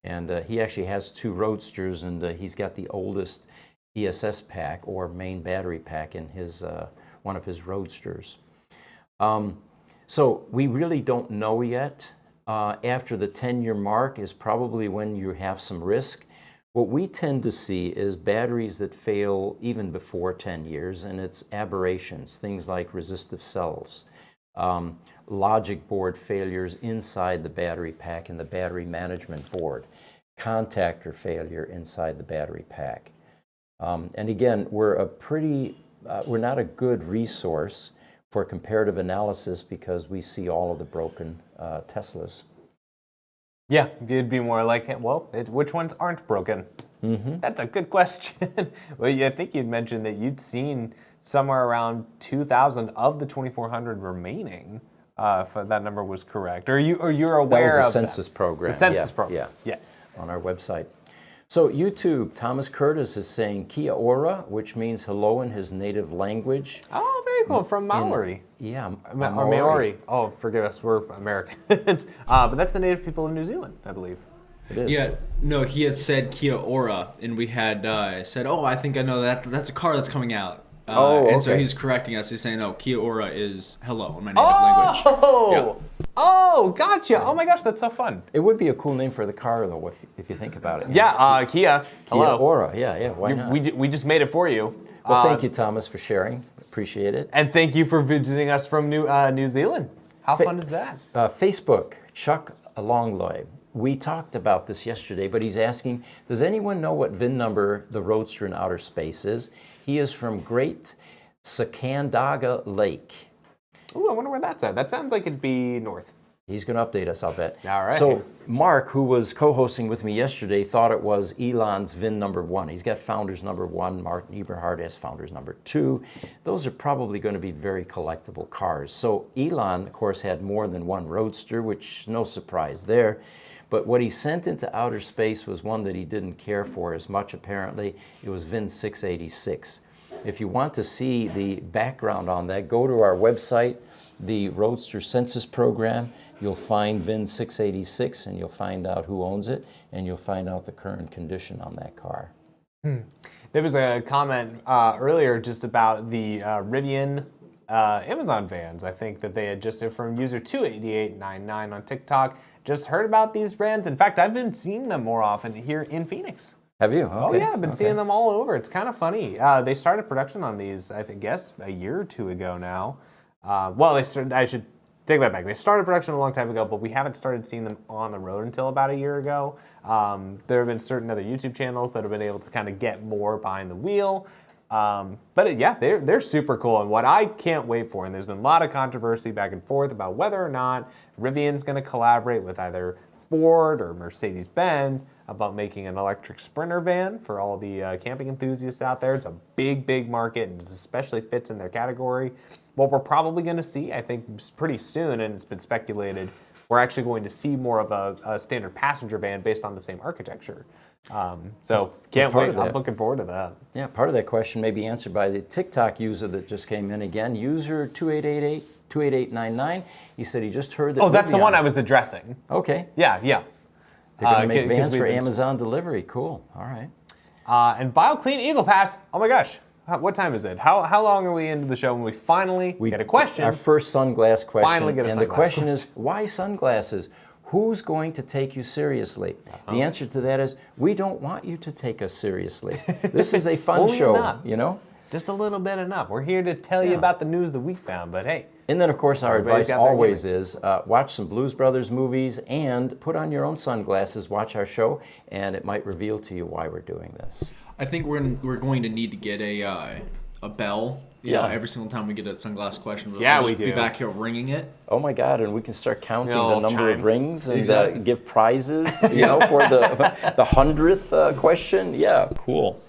Speaker 1: And he actually has 2 Roadsters, and he's got the oldest ESS pack or main battery pack in his one of his Roadsters. So we really don't know yet. After the 10-year mark is probably when you have some risk. What we tend to see is batteries that fail even before 10 years, and it's aberrations, things like resistive cells, logic board failures inside the battery pack and the battery management board, contactor failure inside the battery pack. And again, we're not a good resource for comparative analysis because we see all of the broken Teslas.
Speaker 2: Yeah, it'd be more like, well, which ones aren't broken? Mm-hmm. That's a good question. Well, I think you'd mentioned that you'd seen somewhere around 2,000 of the 2,400 remaining. If that number was correct, or you're aware of
Speaker 1: that was a census program.
Speaker 2: The census program.
Speaker 1: Yeah.
Speaker 2: Yes.
Speaker 1: On our website. So YouTube, Thomas Curtis is saying Kia ora, which means hello in his native language.
Speaker 2: Oh, very cool. From Maori.
Speaker 1: Yeah.
Speaker 2: Or Maori. Oh, forgive us. We're Americans. But that's the native people of New Zealand, I believe.
Speaker 1: It is.
Speaker 4: Yeah, no, he had said Kia ora, and we had said, oh, I think I know that. That's a car that's coming out. And so he's correcting us. He's saying, no, Kia ora is hello in my native language.
Speaker 2: Oh! Yeah. Oh, gotcha. Oh my gosh, that's so fun.
Speaker 1: It would be a cool name for the car, though, if you think about it.
Speaker 2: Yeah, Kia. Hello.
Speaker 1: Kia ora, yeah, why not?
Speaker 2: We just made it for you.
Speaker 1: Well, thank you, Thomas, for sharing. Appreciate it.
Speaker 2: And thank you for visiting us from New Zealand. How fun is that?
Speaker 1: Facebook, Chuck Longloy. We talked about this yesterday, but he's asking, does anyone know what VIN number the Roadster in outer space is? He is from Great Sacandaga Lake.
Speaker 2: Ooh, I wonder where that's at. That sounds like it'd be north.
Speaker 1: He's going to update us, I'll bet.
Speaker 2: All right.
Speaker 1: So Mark, who was co-hosting with me yesterday, thought it was Elon's VIN number 1. He's got Founders number 1. Mark Eberhard has Founders number 2. Those are probably going to be very collectible cars. So Elon, of course, had more than one Roadster, which no surprise there. But what he sent into outer space was one that he didn't care for as much, apparently. It was VIN 686. If you want to see the background on that, go to our website, the Roadster Census Program. You'll find VIN 686, and you'll find out who owns it, and you'll find out the current condition on that car.
Speaker 2: There was a comment earlier just about the Rivian Amazon vans. I think that they had just, from user 28899 on TikTok, just heard about these brands. In fact, I've been seeing them more often here in Phoenix.
Speaker 1: Have you?
Speaker 2: Oh yeah, I've been seeing them all over. It's kind of funny. They started production on these, I guess, a year or two ago now. I should take that back. They started production a long time ago, but we haven't started seeing them on the road until about a year ago. There have been certain other YouTube channels that have been able to kind of get more behind the wheel. Yeah, they're super cool. And what I can't wait for, and there's been a lot of controversy back and forth about whether or not Rivian's going to collaborate with either Ford or Mercedes-Benz about making an electric Sprinter van for all the camping enthusiasts out there. It's a big, big market, and it especially fits in their category. What we're probably going to see, I think, pretty soon, and it's been speculated, we're actually going to see more of a standard passenger van based on the same architecture. So can't wait. I'm looking forward to that.
Speaker 1: Yeah, part of that question may be answered by the TikTok user that just came in again, user 2888-288899. He said he just heard that.
Speaker 2: Oh, that's the one I was addressing.
Speaker 1: Okay.
Speaker 2: Yeah.
Speaker 1: They're going to make vans for Amazon delivery. Cool. All right.
Speaker 2: And BioClean Eagle Pass. Oh my gosh. What time is it? How long are we into the show when we finally get a question?
Speaker 1: Our first sunglass question.
Speaker 2: Finally get a
Speaker 1: and
Speaker 2: sunglass
Speaker 1: the question
Speaker 2: question.
Speaker 1: is, why sunglasses? Who's going to take you seriously? The answer to that is, we don't want you to take us seriously. This is a fun
Speaker 2: Only
Speaker 1: show,
Speaker 2: enough.
Speaker 1: you know?
Speaker 2: Just a little bit enough. We're here to tell you about the news that we found, but hey.
Speaker 1: And then, of course, our
Speaker 2: Everybody's
Speaker 1: advice
Speaker 2: got their
Speaker 1: always is watch some Blues Brothers movies and put on your own sunglasses, watch our show, and it might reveal to you why we're doing this.
Speaker 4: I think we're going to need to get a bell. You know, every single time we get a sunglass question, we'll just be back here ringing it.
Speaker 1: Oh my God! And we can start counting
Speaker 2: You know,
Speaker 1: the number
Speaker 2: chime.
Speaker 1: of rings and
Speaker 4: Exactly.
Speaker 1: give prizes, you know, for the 100th question. Yeah, cool.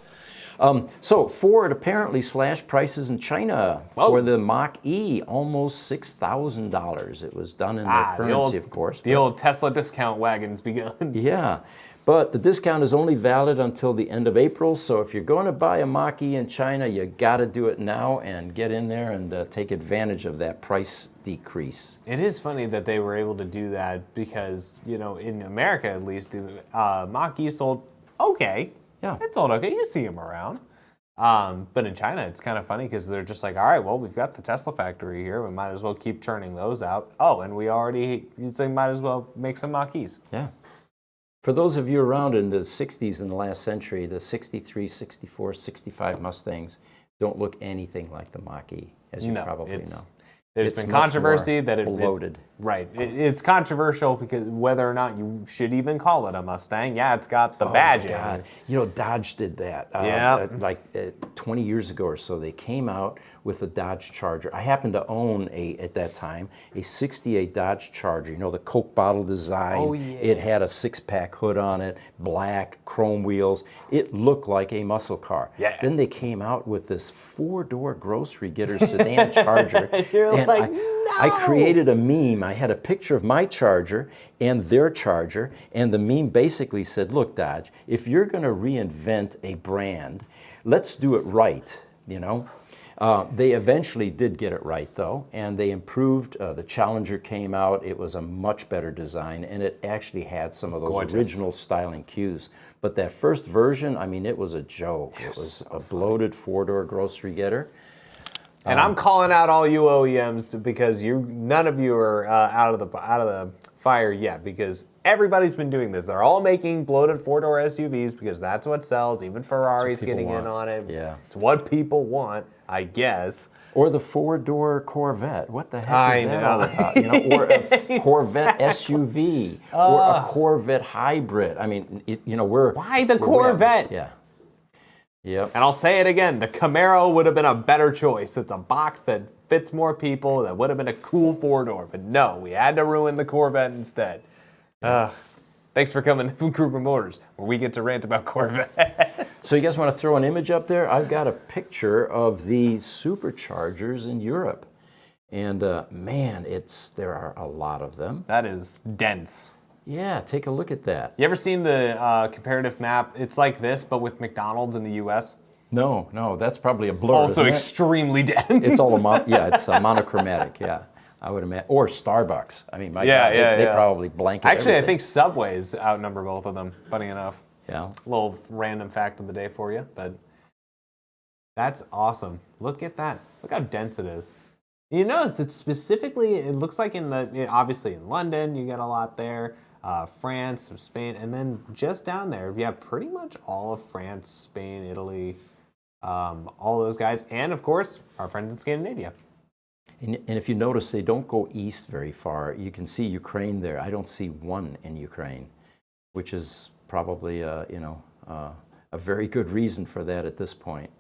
Speaker 1: So Ford apparently slashed prices in China for the Mach-E, almost $6,000. It was done in their currency, of course.
Speaker 2: The old Tesla discount wagon's begun.
Speaker 1: Yeah, but the discount is only valid until the end of April, so if you're going to buy a Mach-E in China, you got to do it now and get in there and take advantage of that price decrease.
Speaker 2: It is funny that they were able to do that because, you know, in America at least, the Mach-E sold okay.
Speaker 1: Yeah.
Speaker 2: It sold okay. You see them around. But in China, it's kind of funny because they're just like, all right, well, we've got the Tesla factory here. We might as well keep churning those out. Oh, and we already, you'd say, might as well make some Mach-E's.
Speaker 1: Yeah. For those of you around in the 60s in the last century, the 63, 64, 65 Mustangs don't look anything like the Mach-E, as you probably know.
Speaker 2: There's
Speaker 1: It's
Speaker 2: been
Speaker 1: much
Speaker 2: controversy
Speaker 1: more
Speaker 2: that
Speaker 1: bloated.
Speaker 2: Right. It's controversial because whether or not you should even call it a Mustang. Yeah, it's got the badge.
Speaker 1: God. You know, Dodge did that.
Speaker 2: Yeah.
Speaker 1: 20 years ago or so, they came out with a Dodge Charger. I happened to own at that time, a 68 Dodge Charger. You know, the Coke bottle design.
Speaker 2: Oh, yeah.
Speaker 1: It had a 6-pack hood on it, black, chrome wheels. It looked like a muscle car.
Speaker 2: Yeah.
Speaker 1: Then they came out with this 4-door grocery getter sedan Charger.
Speaker 2: You're like,
Speaker 1: I created a meme. I had a picture of my Charger and their Charger, and the meme basically said, look, Dodge, if you're going to reinvent a brand, let's do it right, you know? They eventually did get it right, though, and they improved. The Challenger came out. It was a much better design, and it actually had some of those original styling cues. But that first version, I mean, it was a joke. It was a bloated 4-door grocery getter.
Speaker 2: And I'm calling out all you OEMs because none of you are out of the fire yet, because everybody's been doing this. They're all making bloated 4-door SUVs because that's what sells. Even Ferrari's getting in on it.
Speaker 1: Yeah.
Speaker 2: It's what people want, I guess.
Speaker 1: Or the 4-door Corvette. What the heck is that all about? You know, or a Corvette SUV, or a Corvette hybrid. I mean,
Speaker 2: Why the Corvette?
Speaker 1: Yeah. Yep.
Speaker 2: And I'll say it again, the Camaro would have been a better choice. It's a box that fits more people, that would have been a cool 4-door. But no, we had to ruin the Corvette instead. Thanks for coming to Gruber Motors, where we get to rant about Corvette.
Speaker 1: So you guys want to throw an image up there? I've got a picture of the Superchargers in Europe. And man, there are a lot of them.
Speaker 2: That is dense.
Speaker 1: Yeah, take a look at that.
Speaker 2: You ever seen the comparative map? It's like this, but with McDonald's in the U.S.
Speaker 1: No, that's probably a blur.
Speaker 2: Also
Speaker 1: isn't it?
Speaker 2: extremely dense.
Speaker 1: It's all it's monochromatic. Yeah, I would imagine. Or Starbucks. I mean, God, they probably blanket.
Speaker 2: Actually,
Speaker 1: everything.
Speaker 2: I think Subways outnumber both of them. Funny enough.
Speaker 1: Yeah.
Speaker 2: A little random fact of the day for you, but that's awesome. Look at that. Look how dense it is. You notice it's specifically. It looks like obviously in London, you get a lot there. France, Spain, and then just down there, you have pretty much all of France, Spain, Italy, all those guys, and of course, our friends in Scandinavia.
Speaker 1: And if you notice, they don't go east very far. You can see Ukraine there. I don't see one in Ukraine, which is probably a very good reason for that at this point.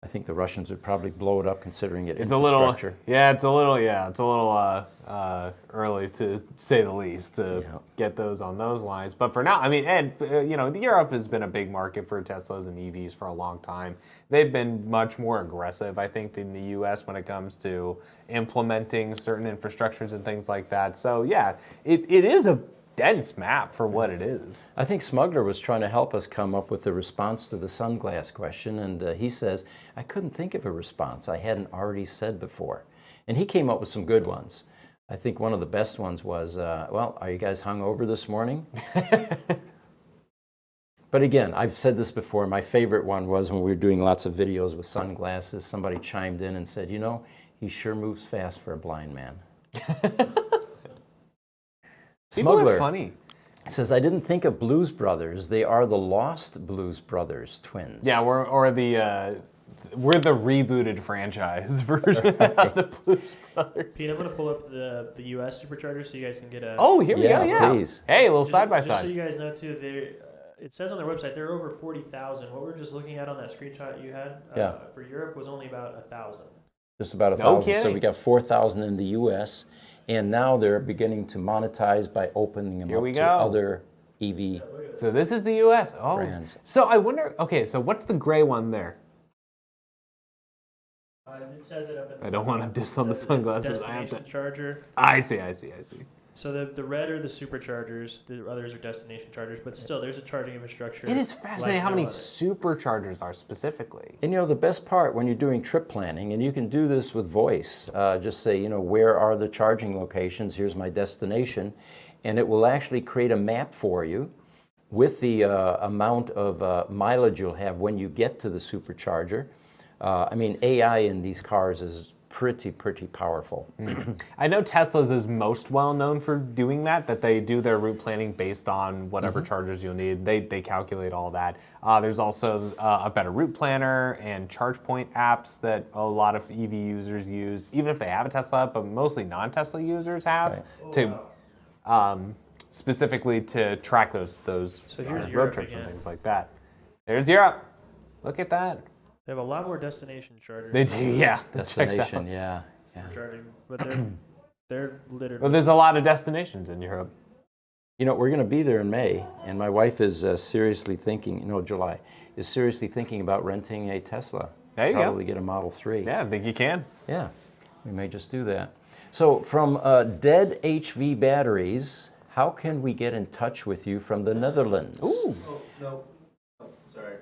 Speaker 1: I think the Russians would probably blow it up, considering it's infrastructure.
Speaker 2: It's a little early to say the least to get those on those lines. But for now, I mean, Europe has been a big market for Teslas and EVs for a long time. They've been much more aggressive, I think, than the U.S. when it comes to implementing certain infrastructures and things like that. So yeah, it is a dense map for what it is.
Speaker 1: I think Smuggler was trying to help us come up with a response to the sunglass question, and he says, I couldn't think of a response I hadn't already said before. And he came up with some good ones. I think one of the best ones was, are you guys hungover this morning? But again, I've said this before, my favorite one was when we were doing lots of videos with sunglasses, somebody chimed in and said, he sure moves fast for a blind man.
Speaker 2: People
Speaker 1: Smuggler
Speaker 2: are funny.
Speaker 1: Says, I didn't think of Blues Brothers. They are the Lost Blues Brothers twins.
Speaker 2: Yeah, we're the rebooted franchise version of the Blues Brothers.
Speaker 3: Pete, I'm going to pull up the U.S. Supercharger so you guys can get a...
Speaker 2: Oh, here we go, yeah.
Speaker 1: Please.
Speaker 2: Hey, a little side-by-side.
Speaker 3: Just so you guys know, too, it says on their website they're over 40,000. What we're just looking at on that screenshot you had for Europe was only about 1,000.
Speaker 1: Just about 1,000. So we got 4,000 in the U.S., and now they're beginning to monetize by opening them up to other EV
Speaker 2: So this is the U.S.
Speaker 1: brands.
Speaker 2: So I wonder, so what's the gray one there?
Speaker 3: It says it up in
Speaker 2: I don't want to diss on the sunglasses.
Speaker 3: Destination Charger.
Speaker 2: I see.
Speaker 3: So the red are the Superchargers, the others are destination chargers, but still there's a charging infrastructure.
Speaker 2: It is fascinating how many Superchargers are specifically.
Speaker 1: And the best part when you're doing trip planning, and you can do this with voice, just say, where are the charging locations? Here's my destination. And it will actually create a map for you with the amount of mileage you'll have when you get to the Supercharger. AI in these cars is pretty powerful.
Speaker 2: I know Tesla's is most well known for doing that they do their route planning based on whatever chargers you'll need. They calculate all that. There's also a better route planner and charge point apps that a lot of EV users use, even if they have a Tesla, but mostly non-Tesla users have specifically to track those road trips and things like that. There's Europe. Look at that.
Speaker 3: They have a lot more destination chargers.
Speaker 2: They do, yeah.
Speaker 1: Destination, yeah.
Speaker 3: Charging, but they're literally.
Speaker 2: Well, there's a lot of destinations in Europe.
Speaker 1: You know, we're going to be there in May, and my wife is seriously thinking, July, is seriously thinking about renting a Tesla.
Speaker 2: There you
Speaker 1: Probably
Speaker 2: go.
Speaker 1: get a Model 3.
Speaker 2: Yeah, I think you can.
Speaker 1: Yeah, we may just do that. So from dead HV batteries, how can we get in touch with you from the Netherlands?
Speaker 2: Ooh.
Speaker 4: Oh, no. Oh, sorry.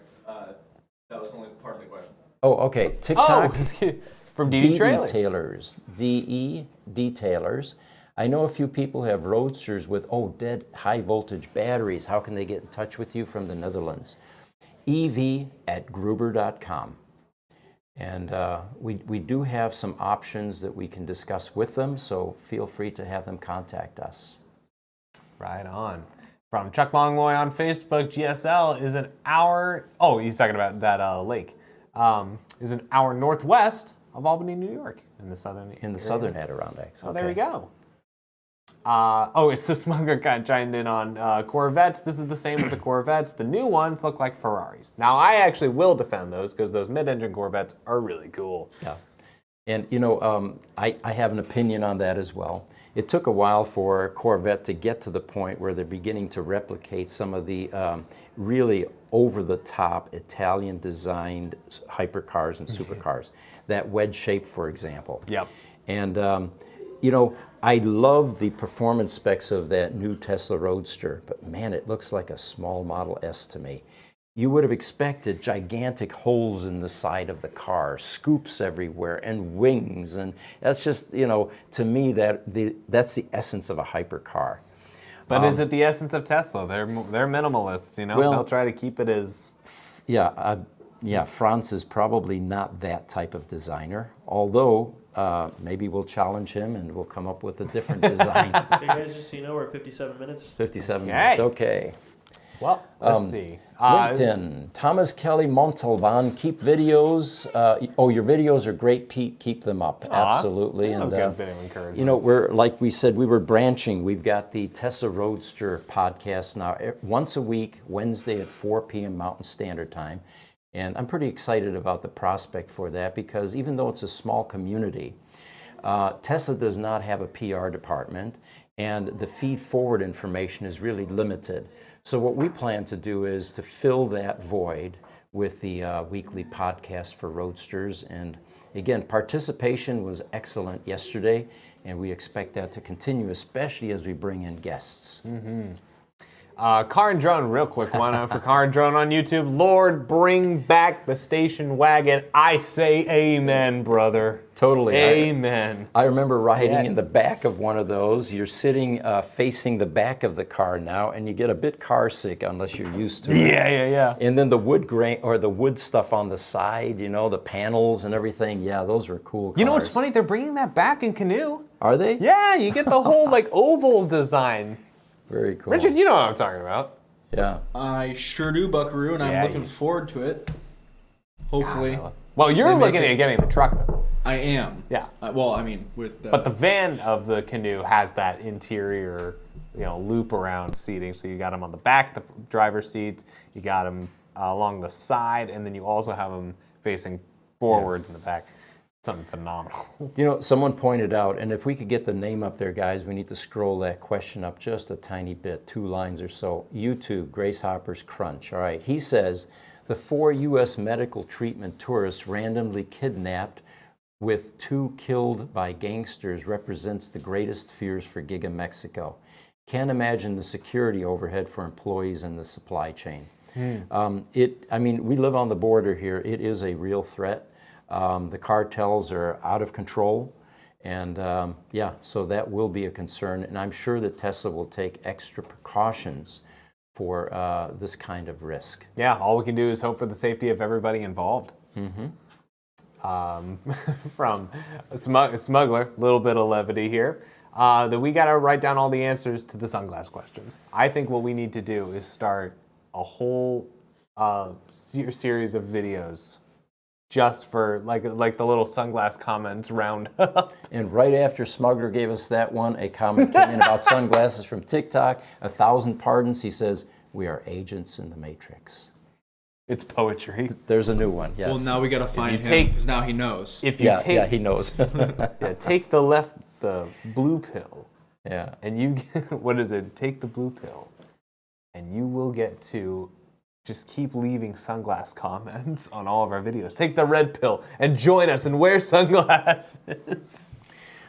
Speaker 4: That was only part of the question.
Speaker 1: Oh, okay. TikTok.
Speaker 2: Oh, from DD Trailer.
Speaker 1: Detailers. DE Detailers. I know a few people who have Roadsters with, dead high voltage batteries. How can they get in touch with you from the Netherlands? EV@Gruber.com. And we do have some options that we can discuss with them, so feel free to have them contact us.
Speaker 2: Right on. From Chuck Longloy on Facebook, GSL is an hour. Oh, he's talking about that lake. Is an hour northwest of Albany, New York, in the southern
Speaker 1: southern Adirondacks.
Speaker 2: Oh, there we go. It's so Smuggler got chimed in on Corvettes. This is the same with the Corvettes. The new ones look like Ferraris. Now, I actually will defend those because those mid-engine Corvettes are really cool.
Speaker 1: Yeah. And, I have an opinion on that as well. It took a while for Corvette to get to the point where they're beginning to replicate some of the really over-the-top Italian-designed hypercars and supercars. That wedge shape, for example.
Speaker 2: Yep.
Speaker 1: And, I love the performance specs of that new Tesla Roadster, but man, it looks like a small Model S to me. You would have expected gigantic holes in the side of the car, scoops everywhere, and wings, and that's just, to me, that's the essence of a hypercar.
Speaker 2: But is it the essence of Tesla? They're minimalists,
Speaker 1: Well,
Speaker 2: they'll try to keep it as...
Speaker 1: Yeah, Franz is probably not that type of designer, although maybe we'll challenge him and we'll come up with a different design.
Speaker 3: Hey guys, just so you know, we're at 57 minutes.
Speaker 1: 57 minutes, okay.
Speaker 2: Well, let's see.
Speaker 1: LinkedIn, Thomas Kelly Montalban, keep videos. Your videos are great, Pete. Keep them up. Absolutely.
Speaker 2: And good bit of encouragement.
Speaker 1: we're, like we said, we were branching. We've got the Tesla Roadster podcast now once a week, Wednesday at 4 p.m. Mountain Standard Time. And I'm pretty excited about the prospect for that because even though it's a small community, Tesla does not have a PR department and the feed forward information is really limited. So what we plan to do is to fill that void with the weekly podcast for Roadsters. And again, participation was excellent yesterday, and we expect that to continue, especially as we bring in guests.
Speaker 2: Mm-hmm. Car and Drone, real quick one for Car and Drone on YouTube. Lord, bring back the station wagon. I say amen, brother.
Speaker 1: Totally.
Speaker 2: Amen.
Speaker 1: I remember riding in the back of one of those. You're sitting facing the back of the car now, and you get a bit car sick unless you're used to it.
Speaker 2: Yeah.
Speaker 1: And then the wood grain or the wood stuff on the side, the panels and everything. Yeah, those were cool cars.
Speaker 2: You know what's funny? They're bringing that back in Canoe.
Speaker 1: Are they?
Speaker 2: Yeah, you get the whole oval design.
Speaker 1: Very cool.
Speaker 2: Richard, you know what I'm talking about.
Speaker 1: Yeah.
Speaker 4: I sure do, Buckaroo, and I'm looking forward to it. Hopefully.
Speaker 2: Well, you're looking at getting the truck, though.
Speaker 4: I am.
Speaker 2: Yeah.
Speaker 4: With the...
Speaker 2: But the van of the Canoe has that interior, loop around seating. So you got them on the back, the driver's seat. You got them along the side, and then you also have them facing forwards in the back. Something phenomenal.
Speaker 1: Someone pointed out, and if we could get the name up there, guys, we need to scroll that question up just a tiny bit, 2 lines or so. YouTube, Grace Hopper's Crunch. All right. He says, the 4 U.S. medical treatment tourists randomly kidnapped with 2 killed by gangsters represents the greatest fears for GigaMéxico. Can't imagine the security overhead for employees and the supply chain. We live on the border here. It is a real threat. The cartels are out of control, and so that will be a concern. And I'm sure that Tesla will take extra precautions for this kind of risk.
Speaker 2: Yeah, all we can do is hope for the safety of everybody involved.
Speaker 1: Mm-hmm.
Speaker 2: from Smuggler, a little bit of levity here, that we got to write down all the answers to the sunglass questions. I think what we need to do is start a whole series of videos just for like the little sunglass comments roundup.
Speaker 1: And right after Smuggler gave us that one, a comment came in about sunglasses from TikTok. 1,000 pardons. He says, "We are agents in the Matrix."
Speaker 2: It's poetry.
Speaker 1: There's a new one, yes.
Speaker 4: Well, now we gotta find him because now he knows.
Speaker 2: If you
Speaker 1: yeah, he knows.
Speaker 2: take the blue pill.
Speaker 1: Yeah.
Speaker 2: And you, what is it? Take the blue pill, and you will get to just keep leaving sunglass comments on all of our videos. Take the red pill and join us and wear sunglasses.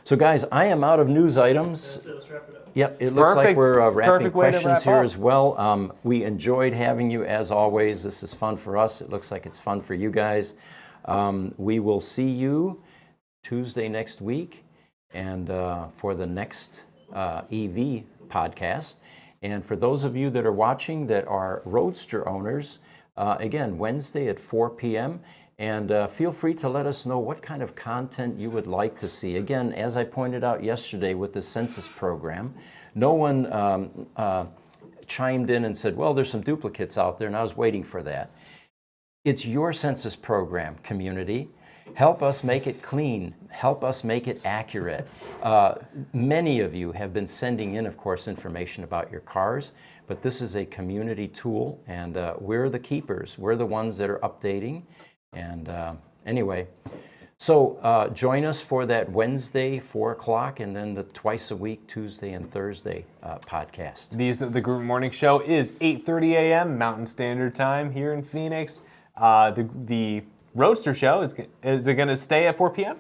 Speaker 1: So guys, I am out of news items.
Speaker 3: That's it, let's wrap it up.
Speaker 1: Yep, it looks like we're wrapping
Speaker 2: perfect way to
Speaker 1: questions
Speaker 2: wrap
Speaker 1: here
Speaker 2: up.
Speaker 1: as well. We enjoyed having you as always. This is fun for us. It looks like it's fun for you guys. We will see you Tuesday next week and for the next EV podcast. And for those of you that are watching that are Roadster owners, again, Wednesday at 4 p.m. And feel free to let us know what kind of content you would like to see. Again, as I pointed out yesterday with the census program, no one chimed in and said, well, there's some duplicates out there, and I was waiting for that. It's your census program, community. Help us make it clean. Help us make it accurate. Many of you have been sending in, of course, information about your cars, but this is a community tool, and we're the keepers. We're the ones that are updating. And anyway, so join us for that Wednesday, 4 o'clock, and then the twice a week, Tuesday and Thursday podcast.
Speaker 2: The Gruber Morning Show is 8:30 a.m. Mountain Standard Time here in Phoenix. The Roadster Show, is it going to stay at 4 p.m.?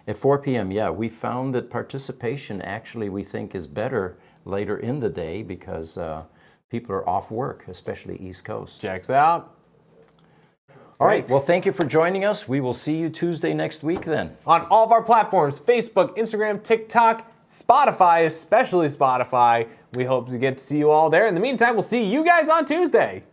Speaker 1: At 4 p.m., yeah. We found that participation actually we think is better later in the day because people are off work, especially East Coast.
Speaker 2: Checks out.
Speaker 1: All right, well, thank you for joining us. We will see you Tuesday next week then.
Speaker 2: On all of our platforms, Facebook, Instagram, TikTok, Spotify, especially Spotify. We hope to get to see you all there. In the meantime, we'll see you guys on Tuesday.